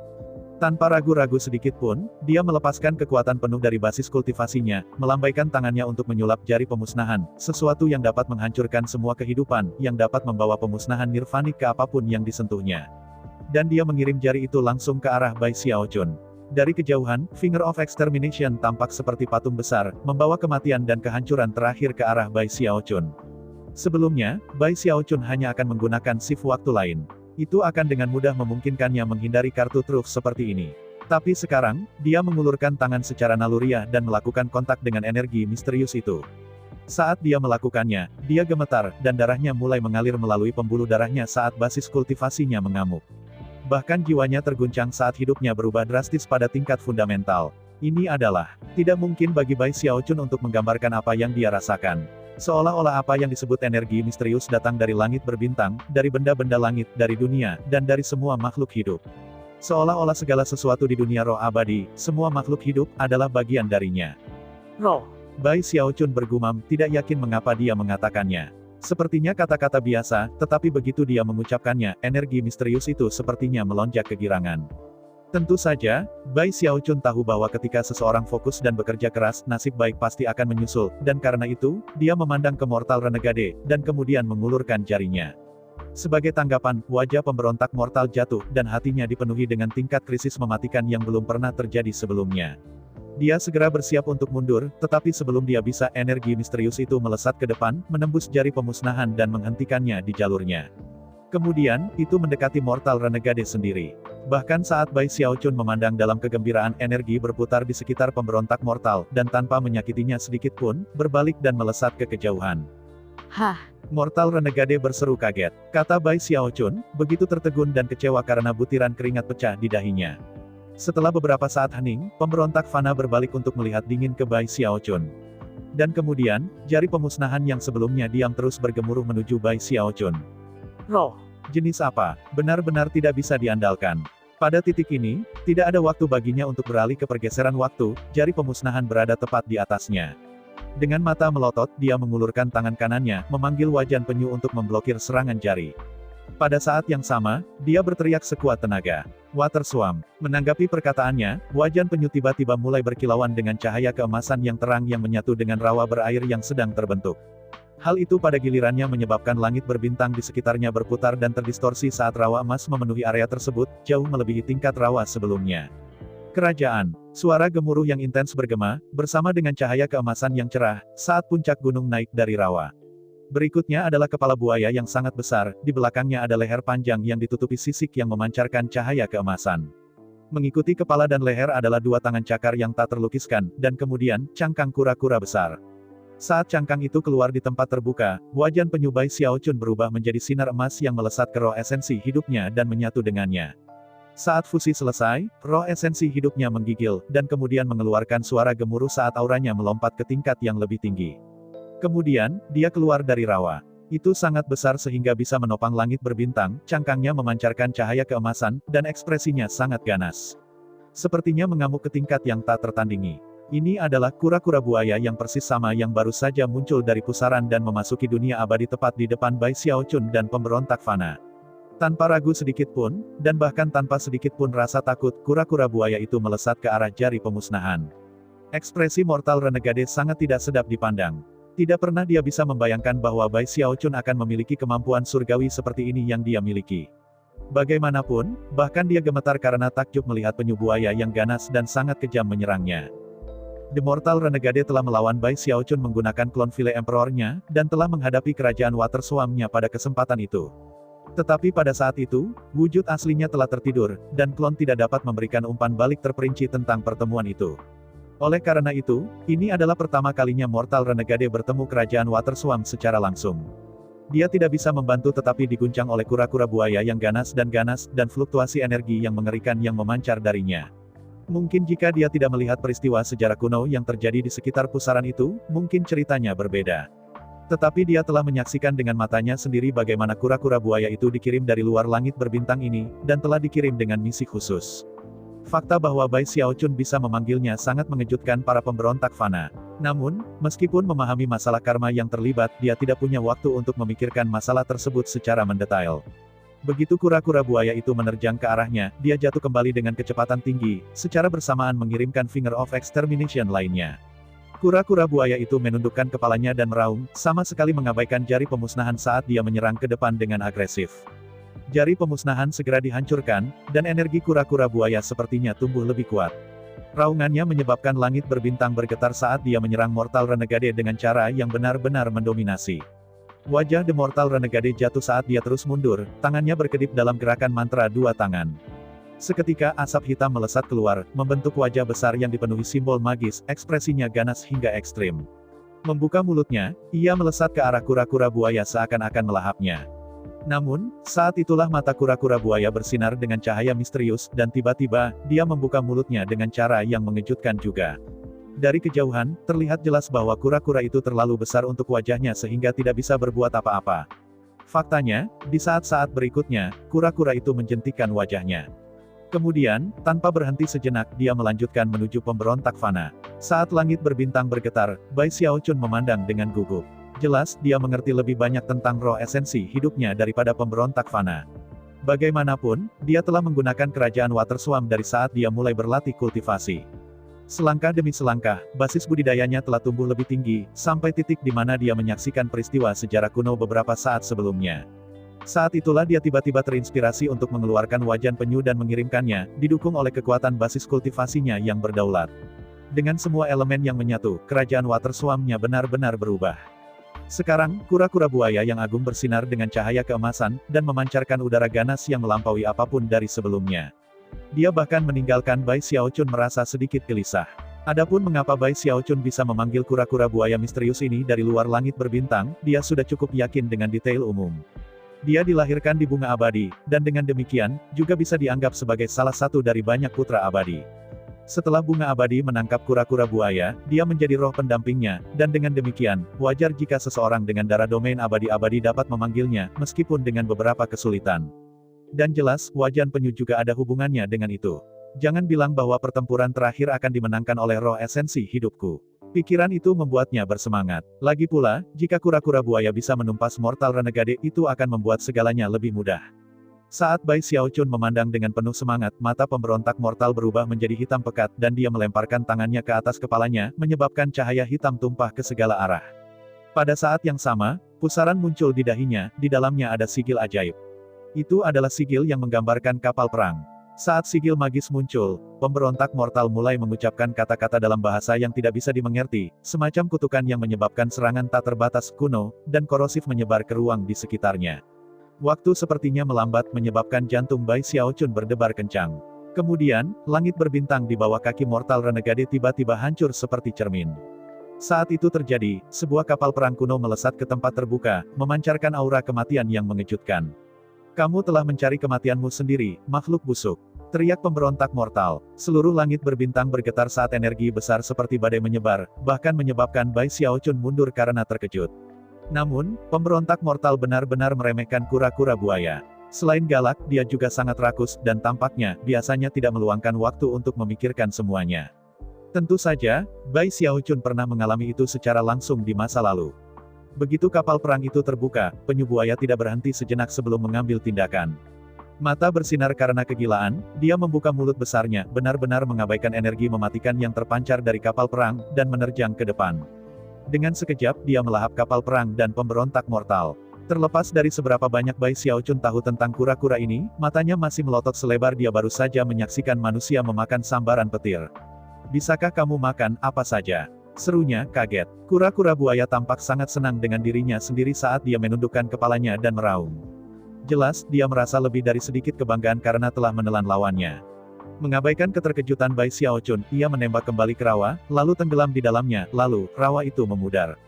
Tanpa ragu-ragu sedikit pun, dia melepaskan kekuatan penuh dari basis kultivasinya, melambaikan tangannya untuk menyulap jari pemusnahan, sesuatu yang dapat menghancurkan semua kehidupan, yang dapat membawa pemusnahan nirvanik ke apapun yang disentuhnya. Dan dia mengirim jari itu langsung ke arah Bai Xiaochun. Dari kejauhan, Finger of Extermination tampak seperti patung besar, membawa kematian dan kehancuran terakhir ke arah Bai Xiaochun. Sebelumnya, Bai Xiaochun hanya akan menggunakan shift waktu lain. Itu akan dengan mudah memungkinkannya menghindari kartu truf seperti ini. Tapi sekarang, dia mengulurkan tangan secara naluriah dan melakukan kontak dengan energi misterius itu. Saat dia melakukannya, dia gemetar, dan darahnya mulai mengalir melalui pembuluh darahnya saat basis kultivasinya mengamuk. Bahkan jiwanya terguncang saat hidupnya berubah drastis pada tingkat fundamental. Ini adalah, tidak mungkin bagi Bai Xiaochun untuk menggambarkan apa yang dia rasakan. Seolah-olah apa yang disebut energi misterius datang dari langit berbintang, dari benda-benda langit, dari dunia, dan dari semua makhluk hidup. Seolah-olah segala sesuatu di dunia roh abadi, semua makhluk hidup, adalah bagian darinya. Roh. Bai Xiaochun bergumam, tidak yakin mengapa dia mengatakannya. Sepertinya kata-kata biasa, tetapi begitu dia mengucapkannya, energi misterius itu sepertinya melonjak kegirangan. Tentu saja, Bai Xiaochun tahu bahwa ketika seseorang fokus dan bekerja keras, nasib baik pasti akan menyusul, dan karena itu, dia memandang ke Mortal Renegade, dan kemudian mengulurkan jarinya. Sebagai tanggapan, wajah pemberontak mortal jatuh, dan hatinya dipenuhi dengan tingkat krisis mematikan yang belum pernah terjadi sebelumnya. Dia segera bersiap untuk mundur, tetapi sebelum dia bisa, energi misterius itu melesat ke depan, menembus jari pemusnahan dan menghentikannya di jalurnya. Kemudian, itu mendekati Mortal Renegade sendiri. Bahkan saat Bai Xiaochun memandang dalam kegembiraan, energi berputar di sekitar pemberontak mortal, dan tanpa menyakitinya sedikit pun, berbalik dan melesat ke kejauhan. Hah? Mortal Renegade berseru kaget. Kata Bai Xiaochun, begitu tertegun dan kecewa karena butiran keringat pecah di dahinya. Setelah beberapa saat hening, pemberontak fana berbalik untuk melihat dingin ke Bai Xiaochun. Dan kemudian, jari pemusnahan yang sebelumnya diam terus bergemuruh menuju Bai Xiaochun. Roh. Jenis apa? Benar-benar tidak bisa diandalkan. Pada titik ini, tidak ada waktu baginya untuk beralih ke pergeseran waktu, jari pemusnahan berada tepat di atasnya. Dengan mata melotot, dia mengulurkan tangan kanannya, memanggil wajan penyu untuk memblokir serangan jari. Pada saat yang sama, dia berteriak sekuat tenaga. Water Swarm. Menanggapi perkataannya, wajan penyu tiba-tiba mulai berkilauan dengan cahaya keemasan yang terang yang menyatu dengan rawa berair yang sedang terbentuk. Hal itu pada gilirannya menyebabkan langit berbintang di sekitarnya berputar dan terdistorsi saat rawa emas memenuhi area tersebut, jauh melebihi tingkat rawa sebelumnya. Kerajaan. Suara gemuruh yang intens bergema, bersama dengan cahaya keemasan yang cerah, saat puncak gunung naik dari rawa. Berikutnya adalah kepala buaya yang sangat besar, di belakangnya ada leher panjang yang ditutupi sisik yang memancarkan cahaya keemasan. Mengikuti kepala dan leher adalah dua tangan cakar yang tak terlukiskan, dan kemudian, cangkang kura-kura besar. Saat cangkang itu keluar di tempat terbuka, wajan penyu Bai Xiaochun berubah menjadi sinar emas yang melesat ke roh esensi hidupnya dan menyatu dengannya. Saat fusi selesai, roh esensi hidupnya menggigil, dan kemudian mengeluarkan suara gemuruh saat auranya melompat ke tingkat yang lebih tinggi. Kemudian, dia keluar dari rawa. Itu sangat besar sehingga bisa menopang langit berbintang, cangkangnya memancarkan cahaya keemasan, dan ekspresinya sangat ganas. Sepertinya mengamuk ke tingkat yang tak tertandingi. Ini adalah kura-kura buaya yang persis sama yang baru saja muncul dari pusaran dan memasuki dunia abadi tepat di depan Bai Xiaochun dan pemberontak fana. Tanpa ragu sedikit pun, dan bahkan tanpa sedikit pun rasa takut, kura-kura buaya itu melesat ke arah jari pemusnahan. Ekspresi Mortal Renegade sangat tidak sedap dipandang. Tidak pernah dia bisa membayangkan bahwa Bai Xiaochun akan memiliki kemampuan surgawi seperti ini yang dia miliki. Bagaimanapun, bahkan dia gemetar karena takjub melihat penyu buaya yang ganas dan sangat kejam menyerangnya. The Mortal Renegade telah melawan Bai Xiaochun menggunakan klon Vile Emperor-nya, dan telah menghadapi kerajaan Water Swarm-nya pada kesempatan itu. Tetapi pada saat itu, wujud aslinya telah tertidur, dan klon tidak dapat memberikan umpan balik terperinci tentang pertemuan itu. Oleh karena itu, ini adalah pertama kalinya Mortal Renegade bertemu kerajaan Water Swarm secara langsung. Dia tidak bisa membantu tetapi diguncang oleh kura-kura buaya yang ganas, dan fluktuasi energi yang mengerikan yang memancar darinya. Mungkin jika dia tidak melihat peristiwa sejarah kuno yang terjadi di sekitar pusaran itu, mungkin ceritanya berbeda. Tetapi dia telah menyaksikan dengan matanya sendiri bagaimana kura-kura buaya itu dikirim dari luar langit berbintang ini, dan telah dikirim dengan misi khusus. Fakta bahwa Bai Xiaochun bisa memanggilnya sangat mengejutkan para pemberontak fana. Namun, meskipun memahami masalah karma yang terlibat, dia tidak punya waktu untuk memikirkan masalah tersebut secara mendetail. Begitu kura-kura buaya itu menerjang ke arahnya, dia jatuh kembali dengan kecepatan tinggi, secara bersamaan mengirimkan Finger of Extermination lainnya. Kura-kura buaya itu menundukkan kepalanya dan meraung, sama sekali mengabaikan jari pemusnahan saat dia menyerang ke depan dengan agresif. Jari pemusnahan segera dihancurkan, dan energi kura-kura buaya sepertinya tumbuh lebih kuat. Raungannya menyebabkan langit berbintang bergetar saat dia menyerang Mortal Renegade dengan cara yang benar-benar mendominasi. Wajah The Mortal Renegade jatuh saat dia terus mundur, tangannya berkedip dalam gerakan mantra dua tangan. Seketika asap hitam melesat keluar, membentuk wajah besar yang dipenuhi simbol magis, ekspresinya ganas hingga ekstrim. Membuka mulutnya, ia melesat ke arah kura-kura buaya seakan-akan melahapnya. Namun, saat itulah mata kura-kura buaya bersinar dengan cahaya misterius, dan tiba-tiba, dia membuka mulutnya dengan cara yang mengejutkan juga. Dari kejauhan, terlihat jelas bahwa kura-kura itu terlalu besar untuk wajahnya sehingga tidak bisa berbuat apa-apa. Faktanya, di saat-saat berikutnya, kura-kura itu menjentikkan wajahnya. Kemudian, tanpa berhenti sejenak, dia melanjutkan menuju pemberontak fana. Saat langit berbintang bergetar, Bai Xiaochun memandang dengan gugup. Jelas, dia mengerti lebih banyak tentang roh esensi hidupnya daripada pemberontak fana. Bagaimanapun, dia telah menggunakan kerajaan Water Swarm dari saat dia mulai berlatih kultivasi. Selangkah demi selangkah, basis budidayanya telah tumbuh lebih tinggi, sampai titik di mana dia menyaksikan peristiwa sejarah kuno beberapa saat sebelumnya. Saat itulah dia tiba-tiba terinspirasi untuk mengeluarkan wajan penyu dan mengirimkannya, didukung oleh kekuatan basis kultivasinya yang berdaulat. Dengan semua elemen yang menyatu, kerajaan Water Swarm-nya benar-benar berubah. Sekarang, kura-kura buaya yang agung bersinar dengan cahaya keemasan, dan memancarkan udara ganas yang melampaui apapun dari sebelumnya. Dia bahkan meninggalkan Bai Xiaochun merasa sedikit gelisah. Adapun mengapa Bai Xiaochun bisa memanggil kura-kura buaya misterius ini dari luar langit berbintang, dia sudah cukup yakin dengan detail umum. Dia dilahirkan di bunga abadi, dan dengan demikian, juga bisa dianggap sebagai salah satu dari banyak putra abadi. Setelah bunga abadi menangkap kura-kura buaya, dia menjadi roh pendampingnya, dan dengan demikian, wajar jika seseorang dengan darah domain abadi-abadi dapat memanggilnya, meskipun dengan beberapa kesulitan. Dan jelas, wajan penyu juga ada hubungannya dengan itu. Jangan bilang bahwa pertempuran terakhir akan dimenangkan oleh roh esensi hidupku. Pikiran itu membuatnya bersemangat. Lagi pula, jika kura-kura buaya bisa menumpas Mortal Renegade, itu akan membuat segalanya lebih mudah. Saat Bai Xiaochun memandang dengan penuh semangat, mata pemberontak mortal berubah menjadi hitam pekat, dan dia melemparkan tangannya ke atas kepalanya, menyebabkan cahaya hitam tumpah ke segala arah. Pada saat yang sama, pusaran muncul di dahinya, di dalamnya ada sigil ajaib. Itu adalah sigil yang menggambarkan kapal perang. Saat sigil magis muncul, pemberontak mortal mulai mengucapkan kata-kata dalam bahasa yang tidak bisa dimengerti, semacam kutukan yang menyebabkan serangan tak terbatas, kuno, dan korosif menyebar ke ruang di sekitarnya. Waktu sepertinya melambat menyebabkan jantung Bai Xiaochun berdebar kencang. Kemudian, langit berbintang di bawah kaki Mortal Renegade tiba-tiba hancur seperti cermin. Saat itu terjadi, sebuah kapal perang kuno melesat ke tempat terbuka, memancarkan aura kematian yang mengejutkan. Kamu telah mencari kematianmu sendiri, makhluk busuk. Teriak pemberontak mortal. Seluruh langit berbintang bergetar saat energi besar seperti badai menyebar, bahkan menyebabkan Bai Xiaochun mundur karena terkejut. Namun, pemberontak mortal benar-benar meremehkan kura-kura buaya. Selain galak, dia juga sangat rakus, dan tampaknya, biasanya tidak meluangkan waktu untuk memikirkan semuanya. Tentu saja, Bai Xiaochun pernah mengalami itu secara langsung di masa lalu. Begitu kapal perang itu terbuka, penyu buaya tidak berhenti sejenak sebelum mengambil tindakan. Mata bersinar karena kegilaan, dia membuka mulut besarnya, benar-benar mengabaikan energi mematikan yang terpancar dari kapal perang, dan menerjang ke depan. Dengan sekejap, dia melahap kapal perang dan pemberontak mortal. Terlepas dari seberapa banyak Bai Xiaochun tahu tentang kura-kura ini, matanya masih melotot selebar dia baru saja menyaksikan manusia memakan sambaran petir. Bisakah kamu makan apa saja? Serunya, kaget. Kura-kura buaya tampak sangat senang dengan dirinya sendiri saat dia menundukkan kepalanya dan meraung. Jelas, dia merasa lebih dari sedikit kebanggaan karena telah menelan lawannya. Mengabaikan keterkejutan Bai Xiaochun, ia menembak kembali ke rawa, lalu tenggelam di dalamnya, lalu, rawa itu memudar.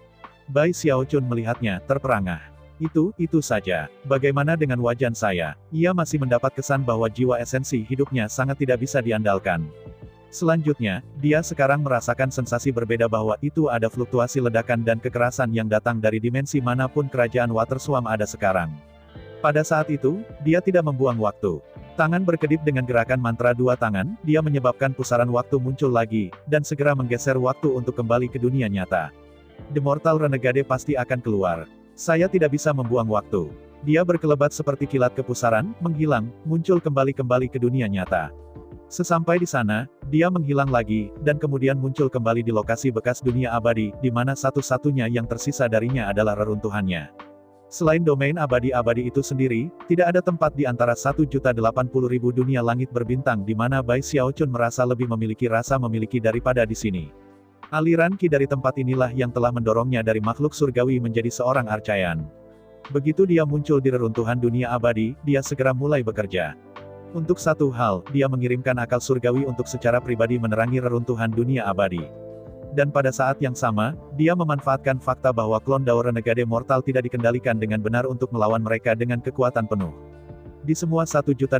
Bai Xiaochun melihatnya, terperangah. Itu saja. Bagaimana dengan wajan saya? Ia masih mendapat kesan bahwa jiwa esensi hidupnya sangat tidak bisa diandalkan. Selanjutnya, dia sekarang merasakan sensasi berbeda bahwa itu ada fluktuasi ledakan dan kekerasan yang datang dari dimensi manapun kerajaan Water Swarm ada sekarang. Pada saat itu, dia tidak membuang waktu. Tangan berkedip dengan gerakan mantra dua tangan, dia menyebabkan pusaran waktu muncul lagi, dan segera menggeser waktu untuk kembali ke dunia nyata. The Mortal Renegade pasti akan keluar. Saya tidak bisa membuang waktu. Dia berkelebat seperti kilat kepusaran, menghilang, muncul kembali ke dunia nyata. Sesampai di sana, dia menghilang lagi, dan kemudian muncul kembali di lokasi bekas dunia abadi, di mana satu-satunya yang tersisa darinya adalah reruntuhannya. Selain domain abadi-abadi itu sendiri, tidak ada tempat di antara 1.080.000 dunia langit berbintang di mana Bai Xiaochun merasa lebih memiliki rasa memiliki daripada di sini. Aliran ki dari tempat inilah yang telah mendorongnya dari makhluk surgawi menjadi seorang arcayan. Begitu dia muncul di reruntuhan dunia abadi, dia segera mulai bekerja. Untuk satu hal, dia mengirimkan akal surgawi untuk secara pribadi menerangi reruntuhan dunia abadi. Dan pada saat yang sama, dia memanfaatkan fakta bahwa klon Dao Renegade Mortal tidak dikendalikan dengan benar untuk melawan mereka dengan kekuatan penuh. Di semua 1.080.000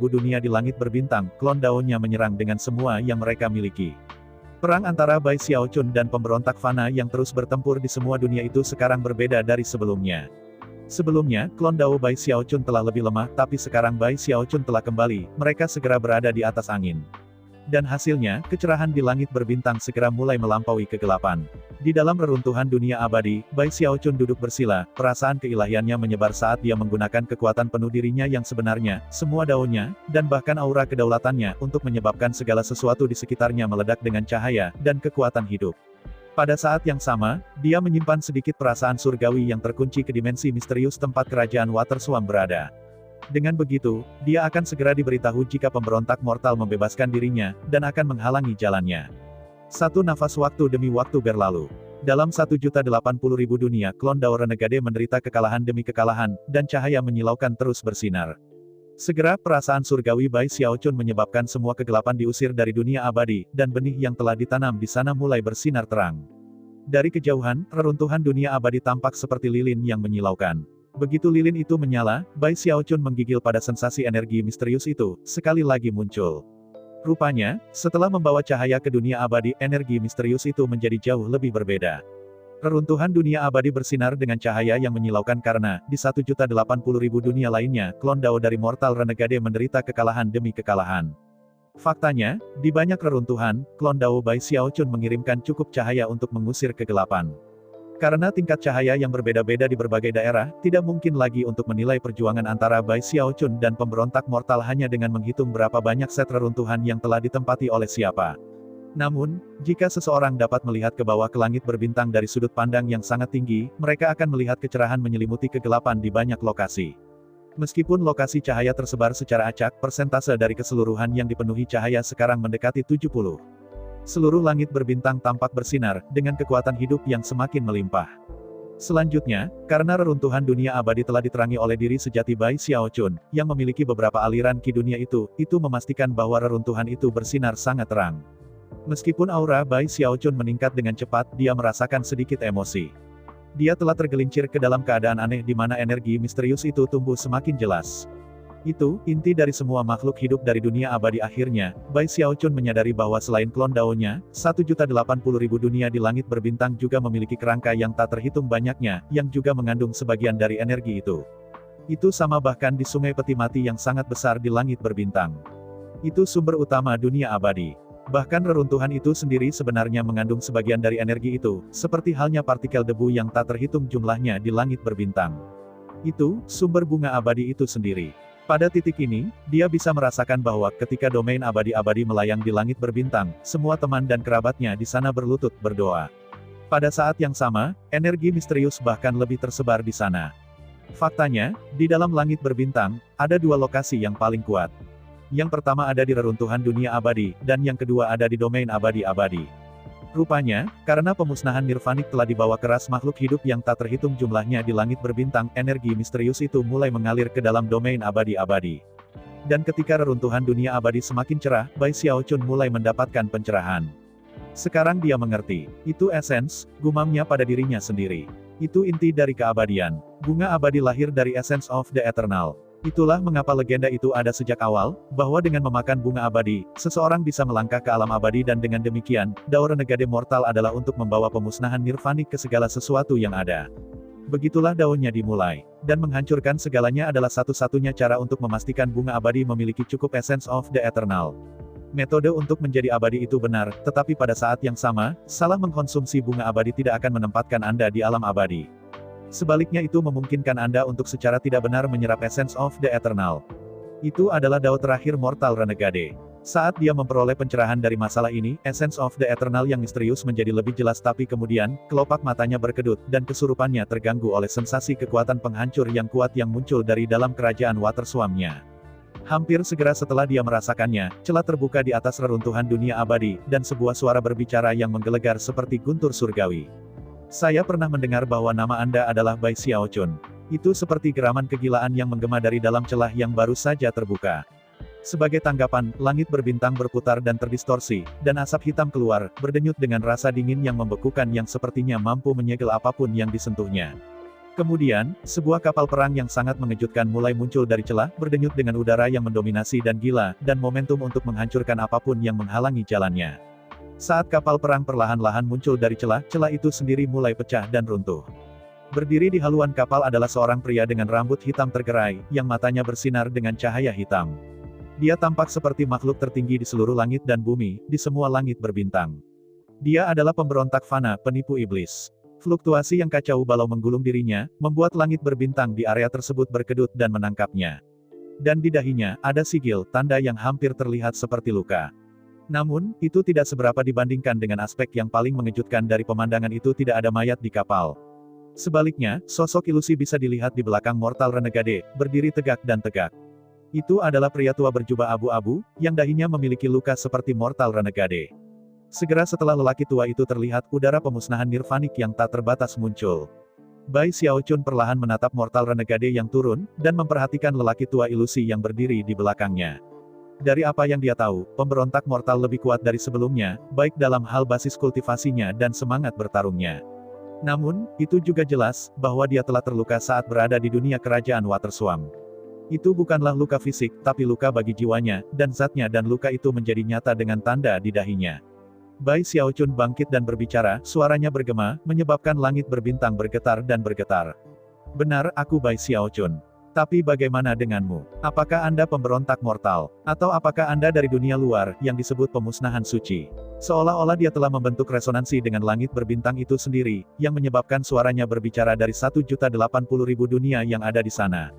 dunia di langit berbintang, klon Dao-nya menyerang dengan semua yang mereka miliki. Perang antara Bai Xiaochun dan pemberontak fana yang terus bertempur di semua dunia itu sekarang berbeda dari sebelumnya. Sebelumnya, klon Dao Bai Xiaochun telah lebih lemah, tapi sekarang Bai Xiaochun telah kembali, mereka segera berada di atas angin. Dan hasilnya, kecerahan di langit berbintang segera mulai melampaui kegelapan. Di dalam reruntuhan dunia abadi, Bai Xiaochun duduk bersila, perasaan keilahiannya menyebar saat dia menggunakan kekuatan penuh dirinya yang sebenarnya, semua daunnya, dan bahkan aura kedaulatannya, untuk menyebabkan segala sesuatu di sekitarnya meledak dengan cahaya, dan kekuatan hidup. Pada saat yang sama, dia menyimpan sedikit perasaan surgawi yang terkunci ke dimensi misterius tempat kerajaan Water Swarm berada. Dengan begitu, dia akan segera diberitahu jika pemberontak mortal membebaskan dirinya, dan akan menghalangi jalannya. Satu nafas waktu demi waktu berlalu. Dalam 1.080.000 dunia, klon Dao Renegade menderita kekalahan demi kekalahan, dan cahaya menyilaukan terus bersinar. Segera perasaan surgawi Bai Xiaochun menyebabkan semua kegelapan diusir dari dunia abadi, dan benih yang telah ditanam di sana mulai bersinar terang. Dari kejauhan, reruntuhan dunia abadi tampak seperti lilin yang menyilaukan. Begitu lilin itu menyala, Bai Xiaochun menggigil pada sensasi energi misterius itu, sekali lagi muncul. Rupanya, setelah membawa cahaya ke dunia abadi, energi misterius itu menjadi jauh lebih berbeda. Reruntuhan dunia abadi bersinar dengan cahaya yang menyilaukan karena, di 1.080.000 dunia lainnya, klon Dao dari Mortal Renegade menderita kekalahan demi kekalahan. Faktanya, di banyak reruntuhan, klon Dao Bai Xiaochun mengirimkan cukup cahaya untuk mengusir kegelapan. Karena tingkat cahaya yang berbeda-beda di berbagai daerah, tidak mungkin lagi untuk menilai perjuangan antara Bai Xiaochun dan pemberontak mortal hanya dengan menghitung berapa banyak set reruntuhan yang telah ditempati oleh siapa. Namun, jika seseorang dapat melihat ke bawah ke langit berbintang dari sudut pandang yang sangat tinggi, mereka akan melihat kecerahan menyelimuti kegelapan di banyak lokasi. Meskipun lokasi cahaya tersebar secara acak, persentase dari keseluruhan yang dipenuhi cahaya sekarang mendekati 70. Seluruh langit berbintang tampak bersinar, dengan kekuatan hidup yang semakin melimpah. Selanjutnya, karena reruntuhan dunia abadi telah diterangi oleh diri sejati Bai Xiaochun, yang memiliki beberapa aliran ki dunia itu memastikan bahwa reruntuhan itu bersinar sangat terang. Meskipun aura Bai Xiaochun meningkat dengan cepat, dia merasakan sedikit emosi. Dia telah tergelincir ke dalam keadaan aneh di mana energi misterius itu tumbuh semakin jelas. Itu, inti dari semua makhluk hidup dari dunia abadi akhirnya, Bai Xiaochun menyadari bahwa selain klon Dao-nya, 1.080.000 dunia di langit berbintang juga memiliki kerangka yang tak terhitung banyaknya, yang juga mengandung sebagian dari energi itu. Itu sama bahkan di sungai peti mati yang sangat besar di langit berbintang. Itu sumber utama dunia abadi. Bahkan reruntuhan itu sendiri sebenarnya mengandung sebagian dari energi itu, seperti halnya partikel debu yang tak terhitung jumlahnya di langit berbintang. Itu, sumber bunga abadi itu sendiri. Pada titik ini, dia bisa merasakan bahwa ketika domain abadi-abadi melayang di langit berbintang, semua teman dan kerabatnya di sana berlutut berdoa. Pada saat yang sama, energi misterius bahkan lebih tersebar di sana. Faktanya, di dalam langit berbintang, ada dua lokasi yang paling kuat. Yang pertama ada di reruntuhan dunia abadi, dan yang kedua ada di domain abadi-abadi. Rupanya, karena pemusnahan nirvanik telah dibawa keras makhluk hidup yang tak terhitung jumlahnya di langit berbintang, energi misterius itu mulai mengalir ke dalam domain abadi-abadi. Dan ketika reruntuhan dunia abadi semakin cerah, Bai Xiaochun mulai mendapatkan pencerahan. Sekarang dia mengerti, itu esens, gumamnya pada dirinya sendiri. Itu inti dari keabadian. Bunga abadi lahir dari Essence of the Eternal. Itulah mengapa legenda itu ada sejak awal, bahwa dengan memakan bunga abadi, seseorang bisa melangkah ke alam abadi dan dengan demikian, Dao Renegade Mortal adalah untuk membawa pemusnahan nirvanik ke segala sesuatu yang ada. Begitulah daunnya dimulai. Dan menghancurkan segalanya adalah satu-satunya cara untuk memastikan bunga abadi memiliki cukup Essence of the Eternal. Metode untuk menjadi abadi itu benar, tetapi pada saat yang sama, salah mengkonsumsi bunga abadi tidak akan menempatkan Anda di alam abadi. Sebaliknya itu memungkinkan Anda untuk secara tidak benar menyerap Essence of the Eternal. Itu adalah dao terakhir Mortal Renegade. Saat dia memperoleh pencerahan dari masalah ini, Essence of the Eternal yang misterius menjadi lebih jelas tapi kemudian, kelopak matanya berkedut, dan kesurupannya terganggu oleh sensasi kekuatan penghancur yang kuat yang muncul dari dalam kerajaan Waterswamp-nya. Hampir segera setelah dia merasakannya, celah terbuka di atas reruntuhan dunia abadi, dan sebuah suara berbicara yang menggelegar seperti guntur surgawi. Saya pernah mendengar bahwa nama Anda adalah Bai Xiaochun. Itu seperti geraman kegilaan yang menggema dari dalam celah yang baru saja terbuka. Sebagai tanggapan, langit berbintang berputar dan terdistorsi, dan asap hitam keluar, berdenyut dengan rasa dingin yang membekukan yang sepertinya mampu menyegel apapun yang disentuhnya. Kemudian, sebuah kapal perang yang sangat mengejutkan mulai muncul dari celah, berdenyut dengan udara yang mendominasi dan gila, dan momentum untuk menghancurkan apapun yang menghalangi jalannya. Saat kapal perang perlahan-lahan muncul dari celah, celah itu sendiri mulai pecah dan runtuh. Berdiri di haluan kapal adalah seorang pria dengan rambut hitam tergerai, yang matanya bersinar dengan cahaya hitam. Dia tampak seperti makhluk tertinggi di seluruh langit dan bumi, di semua langit berbintang. Dia adalah pemberontak fana, penipu iblis. Fluktuasi yang kacau balau menggulung dirinya, membuat langit berbintang di area tersebut berkedut dan menangkapnya. Dan di dahinya, ada sigil, tanda yang hampir terlihat seperti luka. Namun, itu tidak seberapa dibandingkan dengan aspek yang paling mengejutkan dari pemandangan itu tidak ada mayat di kapal. Sebaliknya, sosok ilusi bisa dilihat di belakang Mortal Renegade, berdiri tegak dan tegak. Itu adalah pria tua berjubah abu-abu, yang dahinya memiliki luka seperti Mortal Renegade. Segera setelah lelaki tua itu terlihat, udara pemusnahan nirvanik yang tak terbatas muncul. Bai Xiaochun perlahan menatap Mortal Renegade yang turun, dan memperhatikan lelaki tua ilusi yang berdiri di belakangnya. Dari apa yang dia tahu, pemberontak mortal lebih kuat dari sebelumnya, baik dalam hal basis kultivasinya dan semangat bertarungnya. Namun, itu juga jelas, bahwa dia telah terluka saat berada di dunia kerajaan Waterswamp. Itu bukanlah luka fisik, tapi luka bagi jiwanya, dan zatnya dan luka itu menjadi nyata dengan tanda di dahinya. Bai Xiaochun bangkit dan berbicara, suaranya bergema, menyebabkan langit berbintang bergetar dan bergetar. Benar, aku Bai Xiaochun. Tapi bagaimana denganmu? Apakah Anda pemberontak mortal? Atau apakah Anda dari dunia luar, yang disebut pemusnahan suci? Seolah-olah dia telah membentuk resonansi dengan langit berbintang itu sendiri, yang menyebabkan suaranya berbicara dari 1.080.000 dunia yang ada di sana.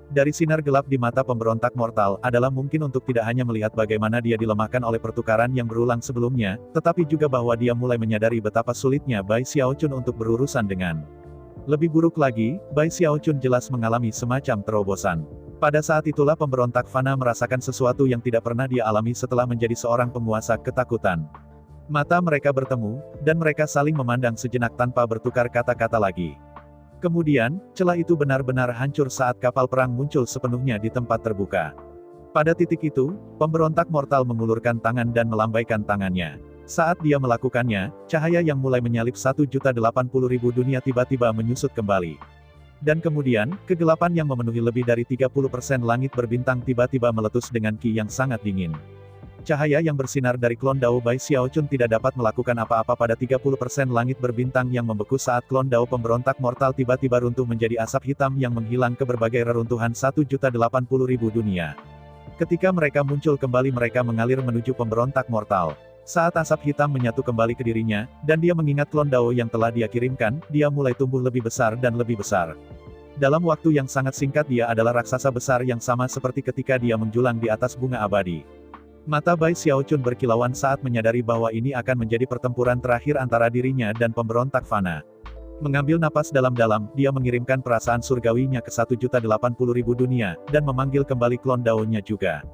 Dari sinar gelap di mata pemberontak mortal, adalah mungkin untuk tidak hanya melihat bagaimana dia dilemahkan oleh pertukaran yang berulang sebelumnya, tetapi juga bahwa dia mulai menyadari betapa sulitnya Bai Xiaochun untuk berurusan dengan. Lebih buruk lagi, Bai Xiaochun jelas mengalami semacam terobosan. Pada saat itulah pemberontak fana merasakan sesuatu yang tidak pernah dia alami setelah menjadi seorang penguasa ketakutan. Mata mereka bertemu, dan mereka saling memandang sejenak tanpa bertukar kata-kata lagi. Kemudian, celah itu benar-benar hancur saat kapal perang muncul sepenuhnya di tempat terbuka. Pada titik itu, pemberontak mortal mengulurkan tangan dan melambaikan tangannya. Saat dia melakukannya, cahaya yang mulai menyalip 1.080.000 dunia tiba-tiba menyusut kembali. Dan kemudian, kegelapan yang memenuhi lebih dari 30% langit berbintang tiba-tiba meletus dengan ki yang sangat dingin. Cahaya yang bersinar dari klon Dao Bai Xiaochun tidak dapat melakukan apa-apa pada 30% langit berbintang yang membeku saat klon Dao pemberontak mortal tiba-tiba runtuh menjadi asap hitam yang menghilang ke berbagai reruntuhan 1.080.000 dunia. Ketika mereka muncul kembali mereka mengalir menuju pemberontak mortal. Saat asap hitam menyatu kembali ke dirinya, dan dia mengingat klon Dao yang telah dia kirimkan, dia mulai tumbuh lebih besar dan lebih besar. Dalam waktu yang sangat singkat dia adalah raksasa besar yang sama seperti ketika dia menjulang di atas bunga abadi. Mata Bai Xiaochun berkilauan saat menyadari bahwa ini akan menjadi pertempuran terakhir antara dirinya dan pemberontak fana. Mengambil napas dalam-dalam, dia mengirimkan perasaan surgawinya ke 1.080.000 dunia, dan memanggil kembali klon Dao-nya juga.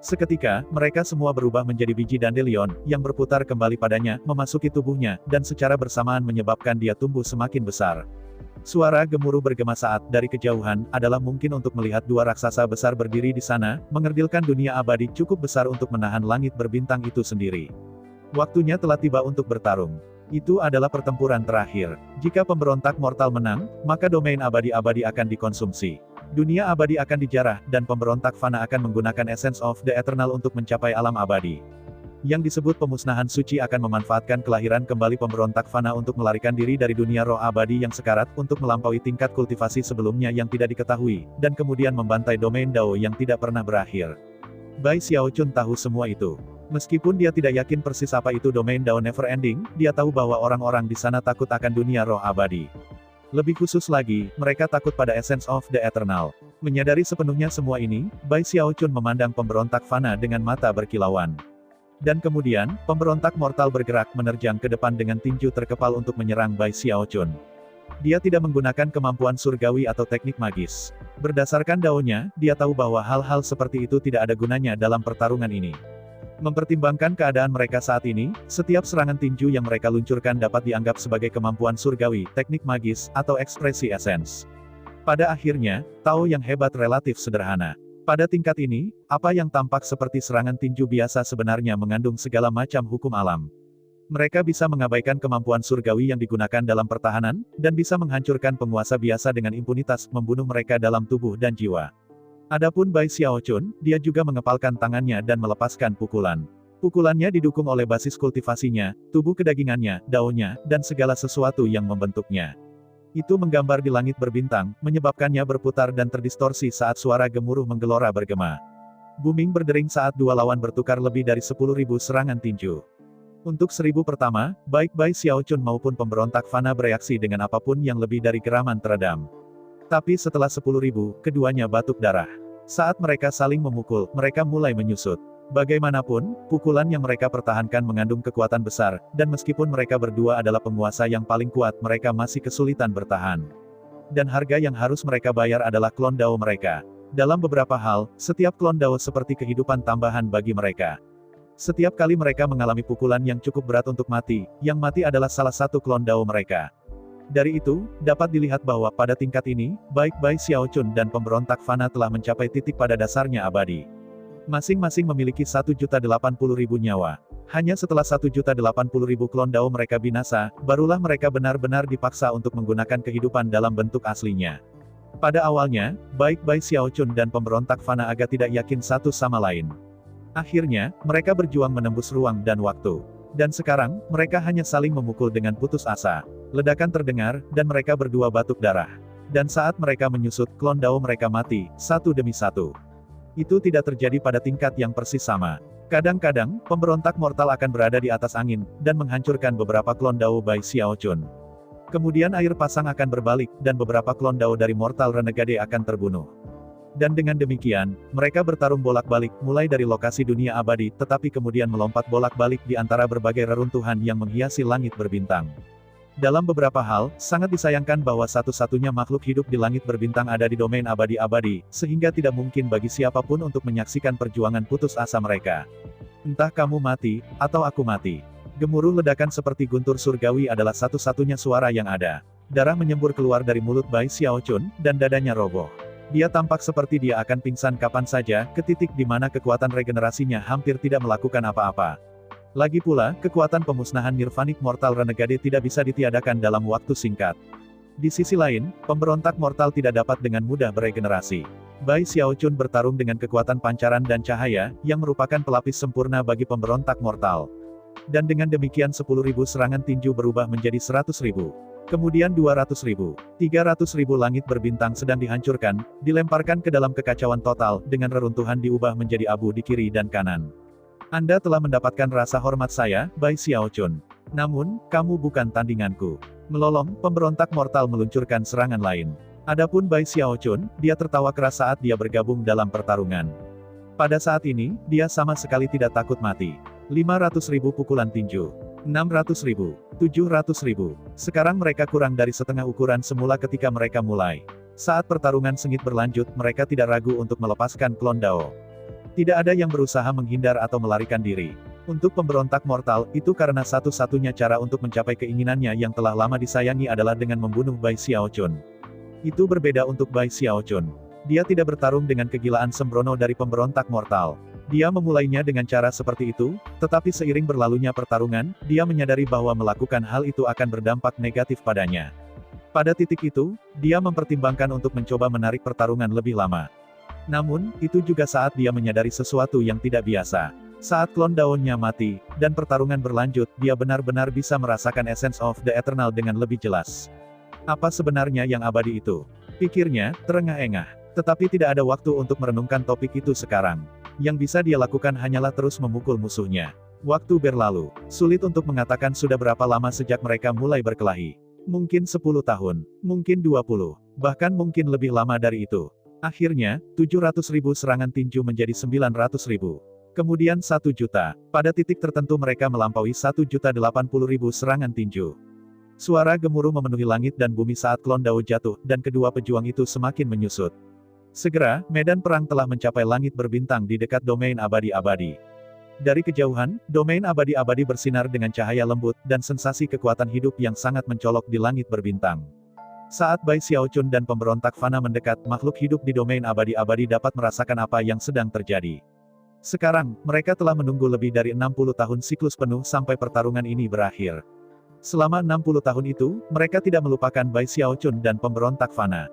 Seketika, mereka semua berubah menjadi biji dandelion, yang berputar kembali padanya, memasuki tubuhnya, dan secara bersamaan menyebabkan dia tumbuh semakin besar. Suara gemuruh bergema saat, dari kejauhan, adalah mungkin untuk melihat dua raksasa besar berdiri di sana, mengerdilkan dunia abadi cukup besar untuk menahan langit berbintang itu sendiri. Waktunya telah tiba untuk bertarung. Itu adalah pertempuran terakhir. Jika pemberontak mortal menang, maka domain abadi-abadi akan dikonsumsi. Dunia abadi akan dijarah, dan pemberontak fana akan menggunakan Essence of the Eternal untuk mencapai alam abadi. Yang disebut pemusnahan suci akan memanfaatkan kelahiran kembali pemberontak fana untuk melarikan diri dari dunia roh abadi yang sekarat, untuk melampaui tingkat kultivasi sebelumnya yang tidak diketahui, dan kemudian membantai domain Dao yang tidak pernah berakhir. Bai Xiaochun tahu semua itu. Meskipun dia tidak yakin persis apa itu domain Dao never ending, dia tahu bahwa orang-orang di sana takut akan dunia roh abadi. Lebih khusus lagi, mereka takut pada Essence of the Eternal. Menyadari sepenuhnya semua ini, Bai Xiaochun memandang pemberontak fana dengan mata berkilauan. Dan kemudian, pemberontak mortal bergerak menerjang ke depan dengan tinju terkepal untuk menyerang Bai Xiaochun. Dia tidak menggunakan kemampuan surgawi atau teknik magis. Berdasarkan daonya, dia tahu bahwa hal-hal seperti itu tidak ada gunanya dalam pertarungan ini. Mempertimbangkan keadaan mereka saat ini, setiap serangan tinju yang mereka luncurkan dapat dianggap sebagai kemampuan surgawi, teknik magis, atau ekspresi esens. Pada akhirnya, Tao yang hebat relatif sederhana. Pada tingkat ini, apa yang tampak seperti serangan tinju biasa sebenarnya mengandung segala macam hukum alam. Mereka bisa mengabaikan kemampuan surgawi yang digunakan dalam pertahanan, dan bisa menghancurkan penguasa biasa dengan impunitas, membunuh mereka dalam tubuh dan jiwa. Adapun Bai Xiaochun, dia juga mengepalkan tangannya dan melepaskan pukulan. Pukulannya didukung oleh basis kultivasinya, tubuh kedagingannya, daunnya, dan segala sesuatu yang membentuknya. Itu menggambar di langit berbintang, menyebabkannya berputar dan terdistorsi saat suara gemuruh menggelora bergema. Booming berdering saat dua lawan bertukar lebih dari 10.000 serangan tinju. Untuk 1000 pertama, baik Bai Xiaochun maupun pemberontak fana bereaksi dengan apapun yang lebih dari geraman teredam. Tapi setelah 10.000, keduanya batuk darah. Saat mereka saling memukul, mereka mulai menyusut. Bagaimanapun, pukulan yang mereka pertahankan mengandung kekuatan besar, dan meskipun mereka berdua adalah penguasa yang paling kuat, mereka masih kesulitan bertahan. Dan harga yang harus mereka bayar adalah klon Dao mereka. Dalam beberapa hal, setiap klon Dao seperti kehidupan tambahan bagi mereka. Setiap kali mereka mengalami pukulan yang cukup berat untuk mati, yang mati adalah salah satu klon Dao mereka. Dari itu, dapat dilihat bahwa pada tingkat ini, baik Bai Xiaochun dan pemberontak fana telah mencapai titik pada dasarnya abadi. Masing-masing memiliki 1.080.000 nyawa. Hanya setelah 1.080.000 klon Dao mereka binasa, barulah mereka benar-benar dipaksa untuk menggunakan kehidupan dalam bentuk aslinya. Pada awalnya, baik Bai Xiaochun dan pemberontak fana agak tidak yakin satu sama lain. Akhirnya, mereka berjuang menembus ruang dan waktu. Dan sekarang, mereka hanya saling memukul dengan putus asa. Ledakan terdengar, dan mereka berdua batuk darah. Dan saat mereka menyusut, klon Dao mereka mati, satu demi satu. Itu tidak terjadi pada tingkat yang persis sama. Kadang-kadang, pemberontak mortal akan berada di atas angin, dan menghancurkan beberapa klon Dao Bai Xiaochun. Kemudian air pasang akan berbalik, dan beberapa klon Dao dari Mortal Renegade akan terbunuh. Dan dengan demikian, mereka bertarung bolak-balik, mulai dari lokasi dunia abadi, tetapi kemudian melompat bolak-balik di antara berbagai reruntuhan yang menghiasi langit berbintang. Dalam beberapa hal, sangat disayangkan bahwa satu-satunya makhluk hidup di langit berbintang ada di domain abadi-abadi, sehingga tidak mungkin bagi siapapun untuk menyaksikan perjuangan putus asa mereka. Entah kamu mati, atau aku mati. Gemuruh ledakan seperti guntur surgawi adalah satu-satunya suara yang ada. Darah menyembur keluar dari mulut Bai Xiaochun, dan dadanya roboh. Dia tampak seperti dia akan pingsan kapan saja, ke titik di mana kekuatan regenerasinya hampir tidak melakukan apa-apa. Lagi pula, kekuatan pemusnahan Nirvanic Mortal Renegade tidak bisa ditiadakan dalam waktu singkat. Di sisi lain, pemberontak mortal tidak dapat dengan mudah beregenerasi. Bai Xiaochun bertarung dengan kekuatan pancaran dan cahaya, yang merupakan pelapis sempurna bagi pemberontak mortal. Dan dengan demikian 10.000 serangan tinju berubah menjadi 100.000. Kemudian 200.000. 300.000 langit berbintang sedang dihancurkan, dilemparkan ke dalam kekacauan total, dengan reruntuhan diubah menjadi abu di kiri dan kanan. Anda telah mendapatkan rasa hormat saya, Bai Xiaochun. Namun, kamu bukan tandinganku. Melolong, pemberontak mortal meluncurkan serangan lain. Adapun Bai Xiaochun, dia tertawa keras saat dia bergabung dalam pertarungan. Pada saat ini, dia sama sekali tidak takut mati. 500.000 pukulan tinju. 600.000. 700.000. Sekarang mereka kurang dari setengah ukuran semula ketika mereka mulai. Saat pertarungan sengit berlanjut, mereka tidak ragu untuk melepaskan klon Dao. Tidak ada yang berusaha menghindar atau melarikan diri. Untuk pemberontak mortal, itu karena satu-satunya cara untuk mencapai keinginannya yang telah lama disayangi adalah dengan membunuh Bai Xiaochun. Itu berbeda untuk Bai Xiaochun. Dia tidak bertarung dengan kegilaan sembrono dari pemberontak mortal. Dia memulainya dengan cara seperti itu, tetapi seiring berlalunya pertarungan, dia menyadari bahwa melakukan hal itu akan berdampak negatif padanya. Pada titik itu, dia mempertimbangkan untuk mencoba menarik pertarungan lebih lama. Namun, itu juga saat dia menyadari sesuatu yang tidak biasa. Saat klon Dao-nya mati, dan pertarungan berlanjut, dia benar-benar bisa merasakan Essence of the Eternal dengan lebih jelas. Apa sebenarnya yang abadi itu? Pikirnya, terengah-engah. Tetapi tidak ada waktu untuk merenungkan topik itu sekarang. Yang bisa dia lakukan hanyalah terus memukul musuhnya. Waktu berlalu. Sulit untuk mengatakan sudah berapa lama sejak mereka mulai berkelahi. Mungkin 10 tahun, mungkin 20, bahkan mungkin lebih lama dari itu. Akhirnya, 700.000 serangan tinju menjadi 900.000. Kemudian 1 juta. Pada titik tertentu mereka melampaui 1.080.000 serangan tinju. Suara gemuruh memenuhi langit dan bumi saat klon Dao jatuh, dan kedua pejuang itu semakin menyusut. Segera, medan perang telah mencapai langit berbintang di dekat domain abadi-abadi. Dari kejauhan, domain abadi-abadi bersinar dengan cahaya lembut, dan sensasi kekuatan hidup yang sangat mencolok di langit berbintang. Saat Bai Xiaochun dan pemberontak Fana mendekat, makhluk hidup di domain abadi-abadi dapat merasakan apa yang sedang terjadi. Sekarang, mereka telah menunggu lebih dari 60 tahun siklus penuh sampai pertarungan ini berakhir. Selama 60 tahun itu, mereka tidak melupakan Bai Xiaochun dan pemberontak Fana.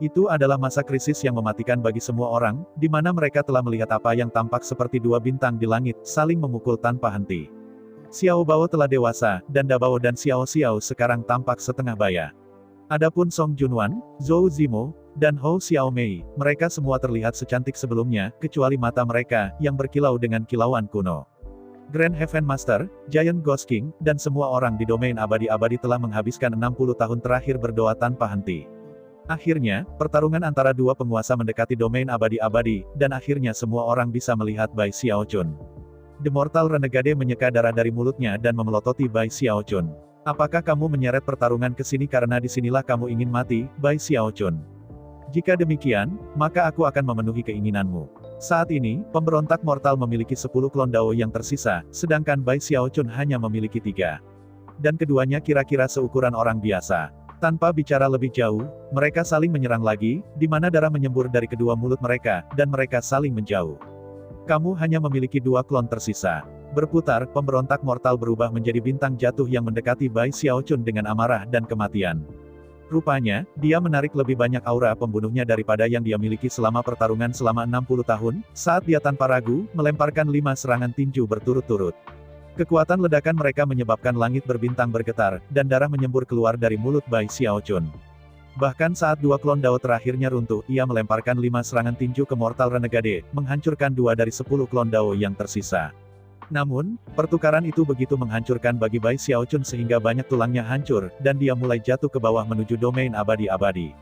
Itu adalah masa krisis yang mematikan bagi semua orang, di mana mereka telah melihat apa yang tampak seperti dua bintang di langit, saling memukul tanpa henti. Xiao Bao telah dewasa, dan Dabao dan Xiao Xiao sekarang tampak setengah baya. Adapun Song Junwan, Zhou Zimo, dan Hou Xiaomei, mereka semua terlihat secantik sebelumnya, kecuali mata mereka, yang berkilau dengan kilauan kuno. Grand Heaven Master, Giant Ghost King, dan semua orang di domain abadi-abadi telah menghabiskan 60 tahun terakhir berdoa tanpa henti. Akhirnya, pertarungan antara dua penguasa mendekati domain abadi-abadi, dan akhirnya semua orang bisa melihat Bai Xiaochun. The Mortal Renegade menyeka darah dari mulutnya dan memelototi Bai Xiaochun. Apakah kamu menyeret pertarungan ke sini karena disinilah kamu ingin mati, Bai Xiaochun? Jika demikian, maka aku akan memenuhi keinginanmu. Saat ini, pemberontak mortal memiliki 10 klon Dao yang tersisa, sedangkan Bai Xiaochun hanya memiliki 3. Dan keduanya kira-kira seukuran orang biasa. Tanpa bicara lebih jauh, mereka saling menyerang lagi, di mana darah menyembur dari kedua mulut mereka, dan mereka saling menjauh. Kamu hanya memiliki 2 klon tersisa. Berputar, pemberontak mortal berubah menjadi bintang jatuh yang mendekati Bai Xiaochun dengan amarah dan kematian. Rupanya, dia menarik lebih banyak aura pembunuhnya daripada yang dia miliki selama pertarungan selama 60 tahun, saat dia tanpa ragu, melemparkan 5 serangan tinju berturut-turut. Kekuatan ledakan mereka menyebabkan langit berbintang bergetar, dan darah menyembur keluar dari mulut Bai Xiaochun. Bahkan saat 2 klon Dao terakhirnya runtuh, ia melemparkan 5 serangan tinju ke Mortal Renegade, menghancurkan 2 dari 10 klon Dao yang tersisa. Namun, pertukaran itu begitu menghancurkan bagi Bai Xiaochun sehingga banyak tulangnya hancur, dan dia mulai jatuh ke bawah menuju domain abadi-abadi.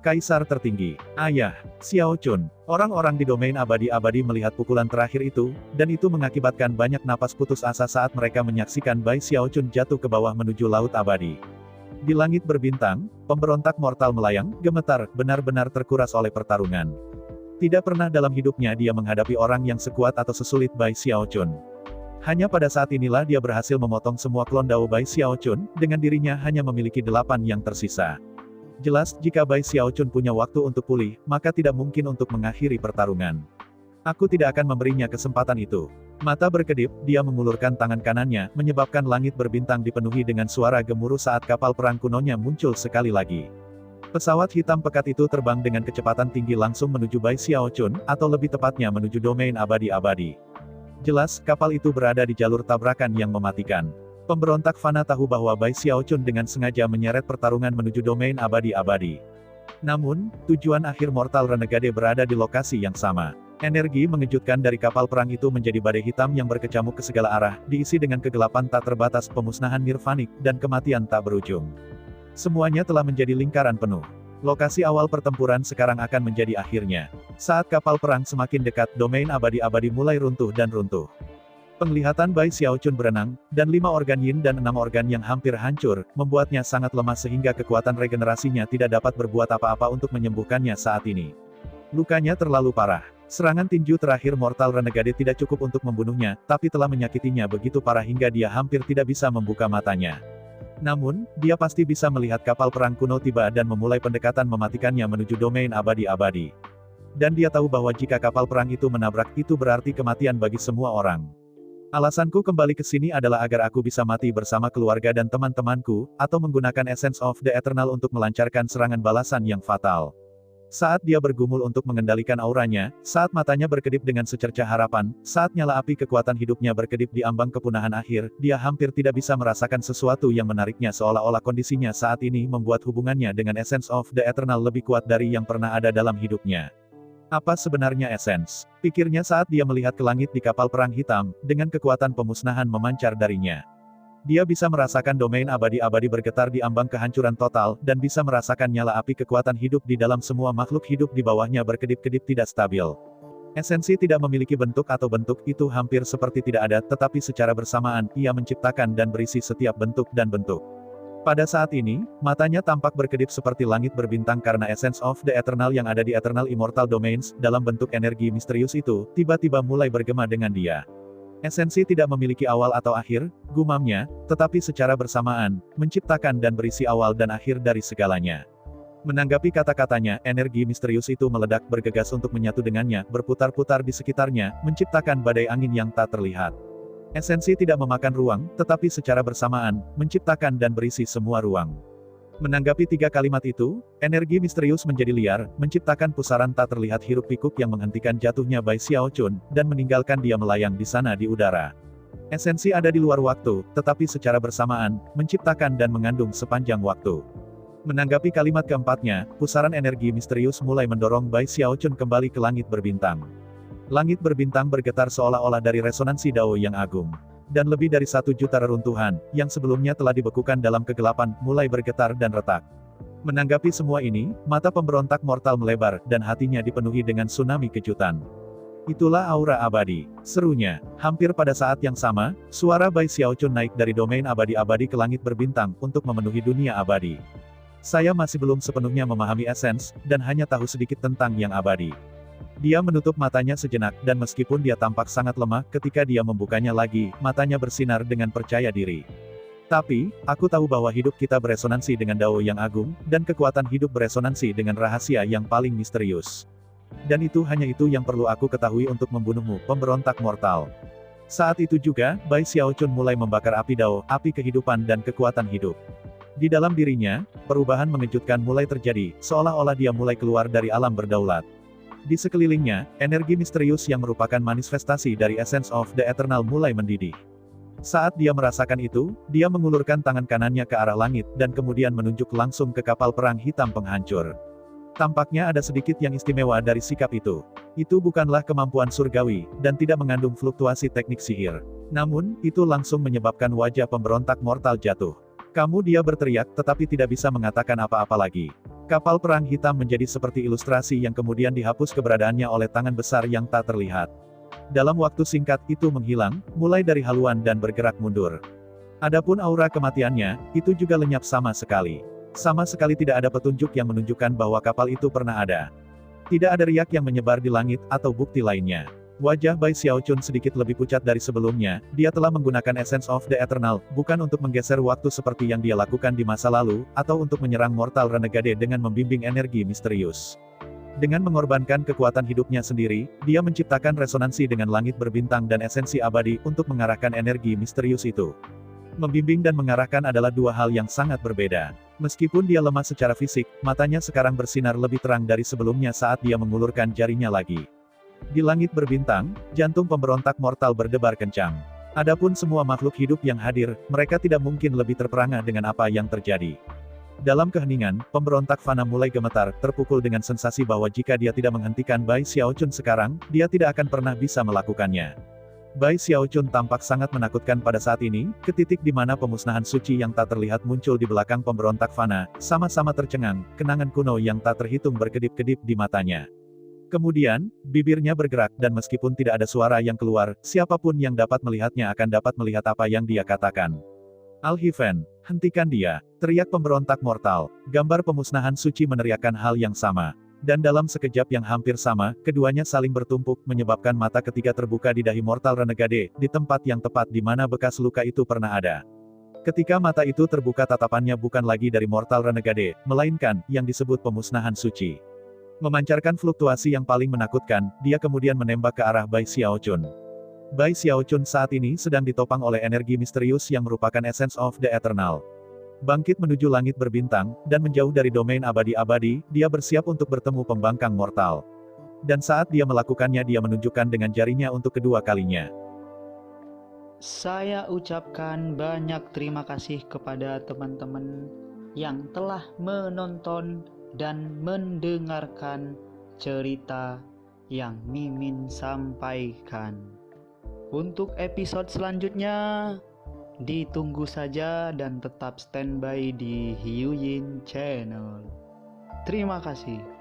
Kaisar tertinggi, Ayah, Xiaochun. Orang-orang di domain abadi-abadi melihat pukulan terakhir itu, dan itu mengakibatkan banyak napas putus asa saat mereka menyaksikan Bai Xiaochun jatuh ke bawah menuju laut abadi. Di langit berbintang, pemberontak mortal melayang, gemetar, benar-benar terkuras oleh pertarungan. Tidak pernah dalam hidupnya dia menghadapi orang yang sekuat atau sesulit Bai Xiaochun. Hanya pada saat inilah dia berhasil memotong semua klon Dao Bai Xiaochun, dengan dirinya hanya memiliki 8 yang tersisa. Jelas, jika Bai Xiaochun punya waktu untuk pulih, maka tidak mungkin untuk mengakhiri pertarungan. Aku tidak akan memberinya kesempatan itu. Mata berkedip, dia mengulurkan tangan kanannya, menyebabkan langit berbintang dipenuhi dengan suara gemuruh saat kapal perang kunonya muncul sekali lagi. Pesawat hitam pekat itu terbang dengan kecepatan tinggi langsung menuju Bai Xiaochun, atau lebih tepatnya menuju domain abadi-abadi. Jelas, kapal itu berada di jalur tabrakan yang mematikan. Pemberontak Fana tahu bahwa Bai Xiaochun dengan sengaja menyeret pertarungan menuju domain abadi-abadi. Namun, tujuan akhir Mortal Renegade berada di lokasi yang sama. Energi mengejutkan dari kapal perang itu menjadi badai hitam yang berkecamuk ke segala arah, diisi dengan kegelapan tak terbatas, pemusnahan nirvanik, dan kematian tak berujung. Semuanya telah menjadi lingkaran penuh. Lokasi awal pertempuran sekarang akan menjadi akhirnya. Saat kapal perang semakin dekat, domain abadi-abadi mulai runtuh dan runtuh. Penglihatan Bai Xiaochun berenang, dan 5 organ yin dan 6 organ yang hampir hancur, membuatnya sangat lemah sehingga kekuatan regenerasinya tidak dapat berbuat apa-apa untuk menyembuhkannya saat ini. Lukanya terlalu parah. Serangan tinju terakhir Mortal Renegade tidak cukup untuk membunuhnya, tapi telah menyakitinya begitu parah hingga dia hampir tidak bisa membuka matanya. Namun, dia pasti bisa melihat kapal perang kuno tiba dan memulai pendekatan mematikannya menuju domain abadi-abadi. Dan dia tahu bahwa jika kapal perang itu menabrak, itu berarti kematian bagi semua orang. Alasanku kembali ke sini adalah agar aku bisa mati bersama keluarga dan teman-temanku, atau menggunakan Essence of the Eternal untuk melancarkan serangan balasan yang fatal. Saat dia bergumul untuk mengendalikan auranya, saat matanya berkedip dengan secercah harapan, saat nyala api kekuatan hidupnya berkedip di ambang kepunahan akhir, dia hampir tidak bisa merasakan sesuatu yang menariknya seolah-olah kondisinya saat ini membuat hubungannya dengan Essence of the Eternal lebih kuat dari yang pernah ada dalam hidupnya. Apa sebenarnya Essence? Pikirnya saat dia melihat ke langit di kapal perang hitam, dengan kekuatan pemusnahan memancar darinya. Dia bisa merasakan domain abadi-abadi bergetar di ambang kehancuran total, dan bisa merasakan nyala api kekuatan hidup di dalam semua makhluk hidup di bawahnya berkedip-kedip tidak stabil. Esensi tidak memiliki bentuk atau bentuk itu hampir seperti tidak ada, tetapi secara bersamaan, ia menciptakan dan berisi setiap bentuk dan bentuk. Pada saat ini, matanya tampak berkedip seperti langit berbintang karena Essence of the Eternal yang ada di Eternal Immortal Domains, dalam bentuk energi misterius itu, tiba-tiba mulai bergema dengan dia. Esensi tidak memiliki awal atau akhir, gumamnya, tetapi secara bersamaan, menciptakan dan berisi awal dan akhir dari segalanya. Menanggapi kata-katanya, energi misterius itu meledak bergegas untuk menyatu dengannya, berputar-putar di sekitarnya, menciptakan badai angin yang tak terlihat. Esensi tidak memakan ruang, tetapi secara bersamaan, menciptakan dan berisi semua ruang. Menanggapi 3 kalimat itu, energi misterius menjadi liar, menciptakan pusaran tak terlihat hiruk-pikuk yang menghentikan jatuhnya Bai Xiaochun, dan meninggalkan dia melayang di sana di udara. Esensi ada di luar waktu, tetapi secara bersamaan, menciptakan dan mengandung sepanjang waktu. Menanggapi kalimat keempatnya, pusaran energi misterius mulai mendorong Bai Xiaochun kembali ke langit berbintang. Langit berbintang bergetar seolah-olah dari resonansi Dao yang agung. Dan lebih dari 1 juta reruntuhan, yang sebelumnya telah dibekukan dalam kegelapan, mulai bergetar dan retak. Menanggapi semua ini, mata pemberontak mortal melebar, dan hatinya dipenuhi dengan tsunami kejutan. Itulah aura abadi, serunya. Hampir pada saat yang sama, suara Bai Xiaochun naik dari domain abadi-abadi ke langit berbintang, untuk memenuhi dunia abadi. Saya masih belum sepenuhnya memahami esens, dan hanya tahu sedikit tentang yang abadi. Dia menutup matanya sejenak, dan meskipun dia tampak sangat lemah, ketika dia membukanya lagi, matanya bersinar dengan percaya diri. Tapi, aku tahu bahwa hidup kita beresonansi dengan Dao yang agung, dan kekuatan hidup beresonansi dengan rahasia yang paling misterius. Dan itu hanya itu yang perlu aku ketahui untuk membunuhmu, pemberontak mortal. Saat itu juga, Bai Xiaochun mulai membakar api Dao, api kehidupan dan kekuatan hidup. Di dalam dirinya, perubahan mengejutkan mulai terjadi, seolah-olah dia mulai keluar dari alam berdaulat. Di sekelilingnya, energi misterius yang merupakan manifestasi dari Essence of the Eternal mulai mendidih. Saat dia merasakan itu, dia mengulurkan tangan kanannya ke arah langit, dan kemudian menunjuk langsung ke kapal perang hitam penghancur. Tampaknya ada sedikit yang istimewa dari sikap itu. Itu bukanlah kemampuan surgawi, dan tidak mengandung fluktuasi teknik sihir. Namun, itu langsung menyebabkan wajah pemberontak mortal jatuh. Kamu, dia berteriak, tetapi tidak bisa mengatakan apa-apa lagi. Kapal perang hitam menjadi seperti ilustrasi yang kemudian dihapus keberadaannya oleh tangan besar yang tak terlihat. Dalam waktu singkat, itu menghilang, mulai dari haluan dan bergerak mundur. Adapun aura kematiannya, itu juga lenyap sama sekali. Sama sekali tidak ada petunjuk yang menunjukkan bahwa kapal itu pernah ada. Tidak ada riak yang menyebar di langit, atau bukti lainnya. Wajah Bai Xiaochun sedikit lebih pucat dari sebelumnya, dia telah menggunakan Essence of the Eternal, bukan untuk menggeser waktu seperti yang dia lakukan di masa lalu, atau untuk menyerang mortal renegade dengan membimbing energi misterius. Dengan mengorbankan kekuatan hidupnya sendiri, dia menciptakan resonansi dengan langit berbintang dan esensi abadi untuk mengarahkan energi misterius itu. Membimbing dan mengarahkan adalah 2 hal yang sangat berbeda. Meskipun dia lemah secara fisik, matanya sekarang bersinar lebih terang dari sebelumnya saat dia mengulurkan jarinya lagi. Di langit berbintang, jantung pemberontak mortal berdebar kencang. Adapun semua makhluk hidup yang hadir, mereka tidak mungkin lebih terperangah dengan apa yang terjadi. Dalam keheningan, pemberontak fana mulai gemetar, terpukul dengan sensasi bahwa jika dia tidak menghentikan Bai Xiaochun sekarang, dia tidak akan pernah bisa melakukannya. Bai Xiaochun tampak sangat menakutkan pada saat ini, ke titik di mana pemusnahan suci yang tak terlihat muncul di belakang pemberontak fana, sama-sama tercengang, kenangan kuno yang tak terhitung berkedip-kedip di matanya. Kemudian, bibirnya bergerak, dan meskipun tidak ada suara yang keluar, siapapun yang dapat melihatnya akan dapat melihat apa yang dia katakan. Al-Hiven, hentikan dia, teriak pemberontak mortal. Gambar pemusnahan suci meneriakkan hal yang sama. Dan dalam sekejap yang hampir sama, keduanya saling bertumpuk, menyebabkan mata ketiga terbuka di dahi mortal renegade, di tempat yang tepat di mana bekas luka itu pernah ada. Ketika mata itu terbuka, tatapannya bukan lagi dari mortal renegade, melainkan, yang disebut pemusnahan suci. Memancarkan fluktuasi yang paling menakutkan, dia kemudian menembak ke arah Bai Xiaochun. Bai Xiaochun saat ini sedang ditopang oleh energi misterius yang merupakan Essence of the Eternal. Bangkit menuju langit berbintang, dan menjauh dari domain abadi-abadi, dia bersiap untuk bertemu pembangkang mortal. Dan saat dia melakukannya, dia menunjukkan dengan jarinya untuk kedua kalinya. Saya ucapkan banyak terima kasih kepada teman-teman yang telah menonton dan mendengarkan cerita yang Mimin sampaikan. Untuk episode selanjutnya, Ditunggu saja dan tetap standby di Hiu Yin Channel. Terima kasih.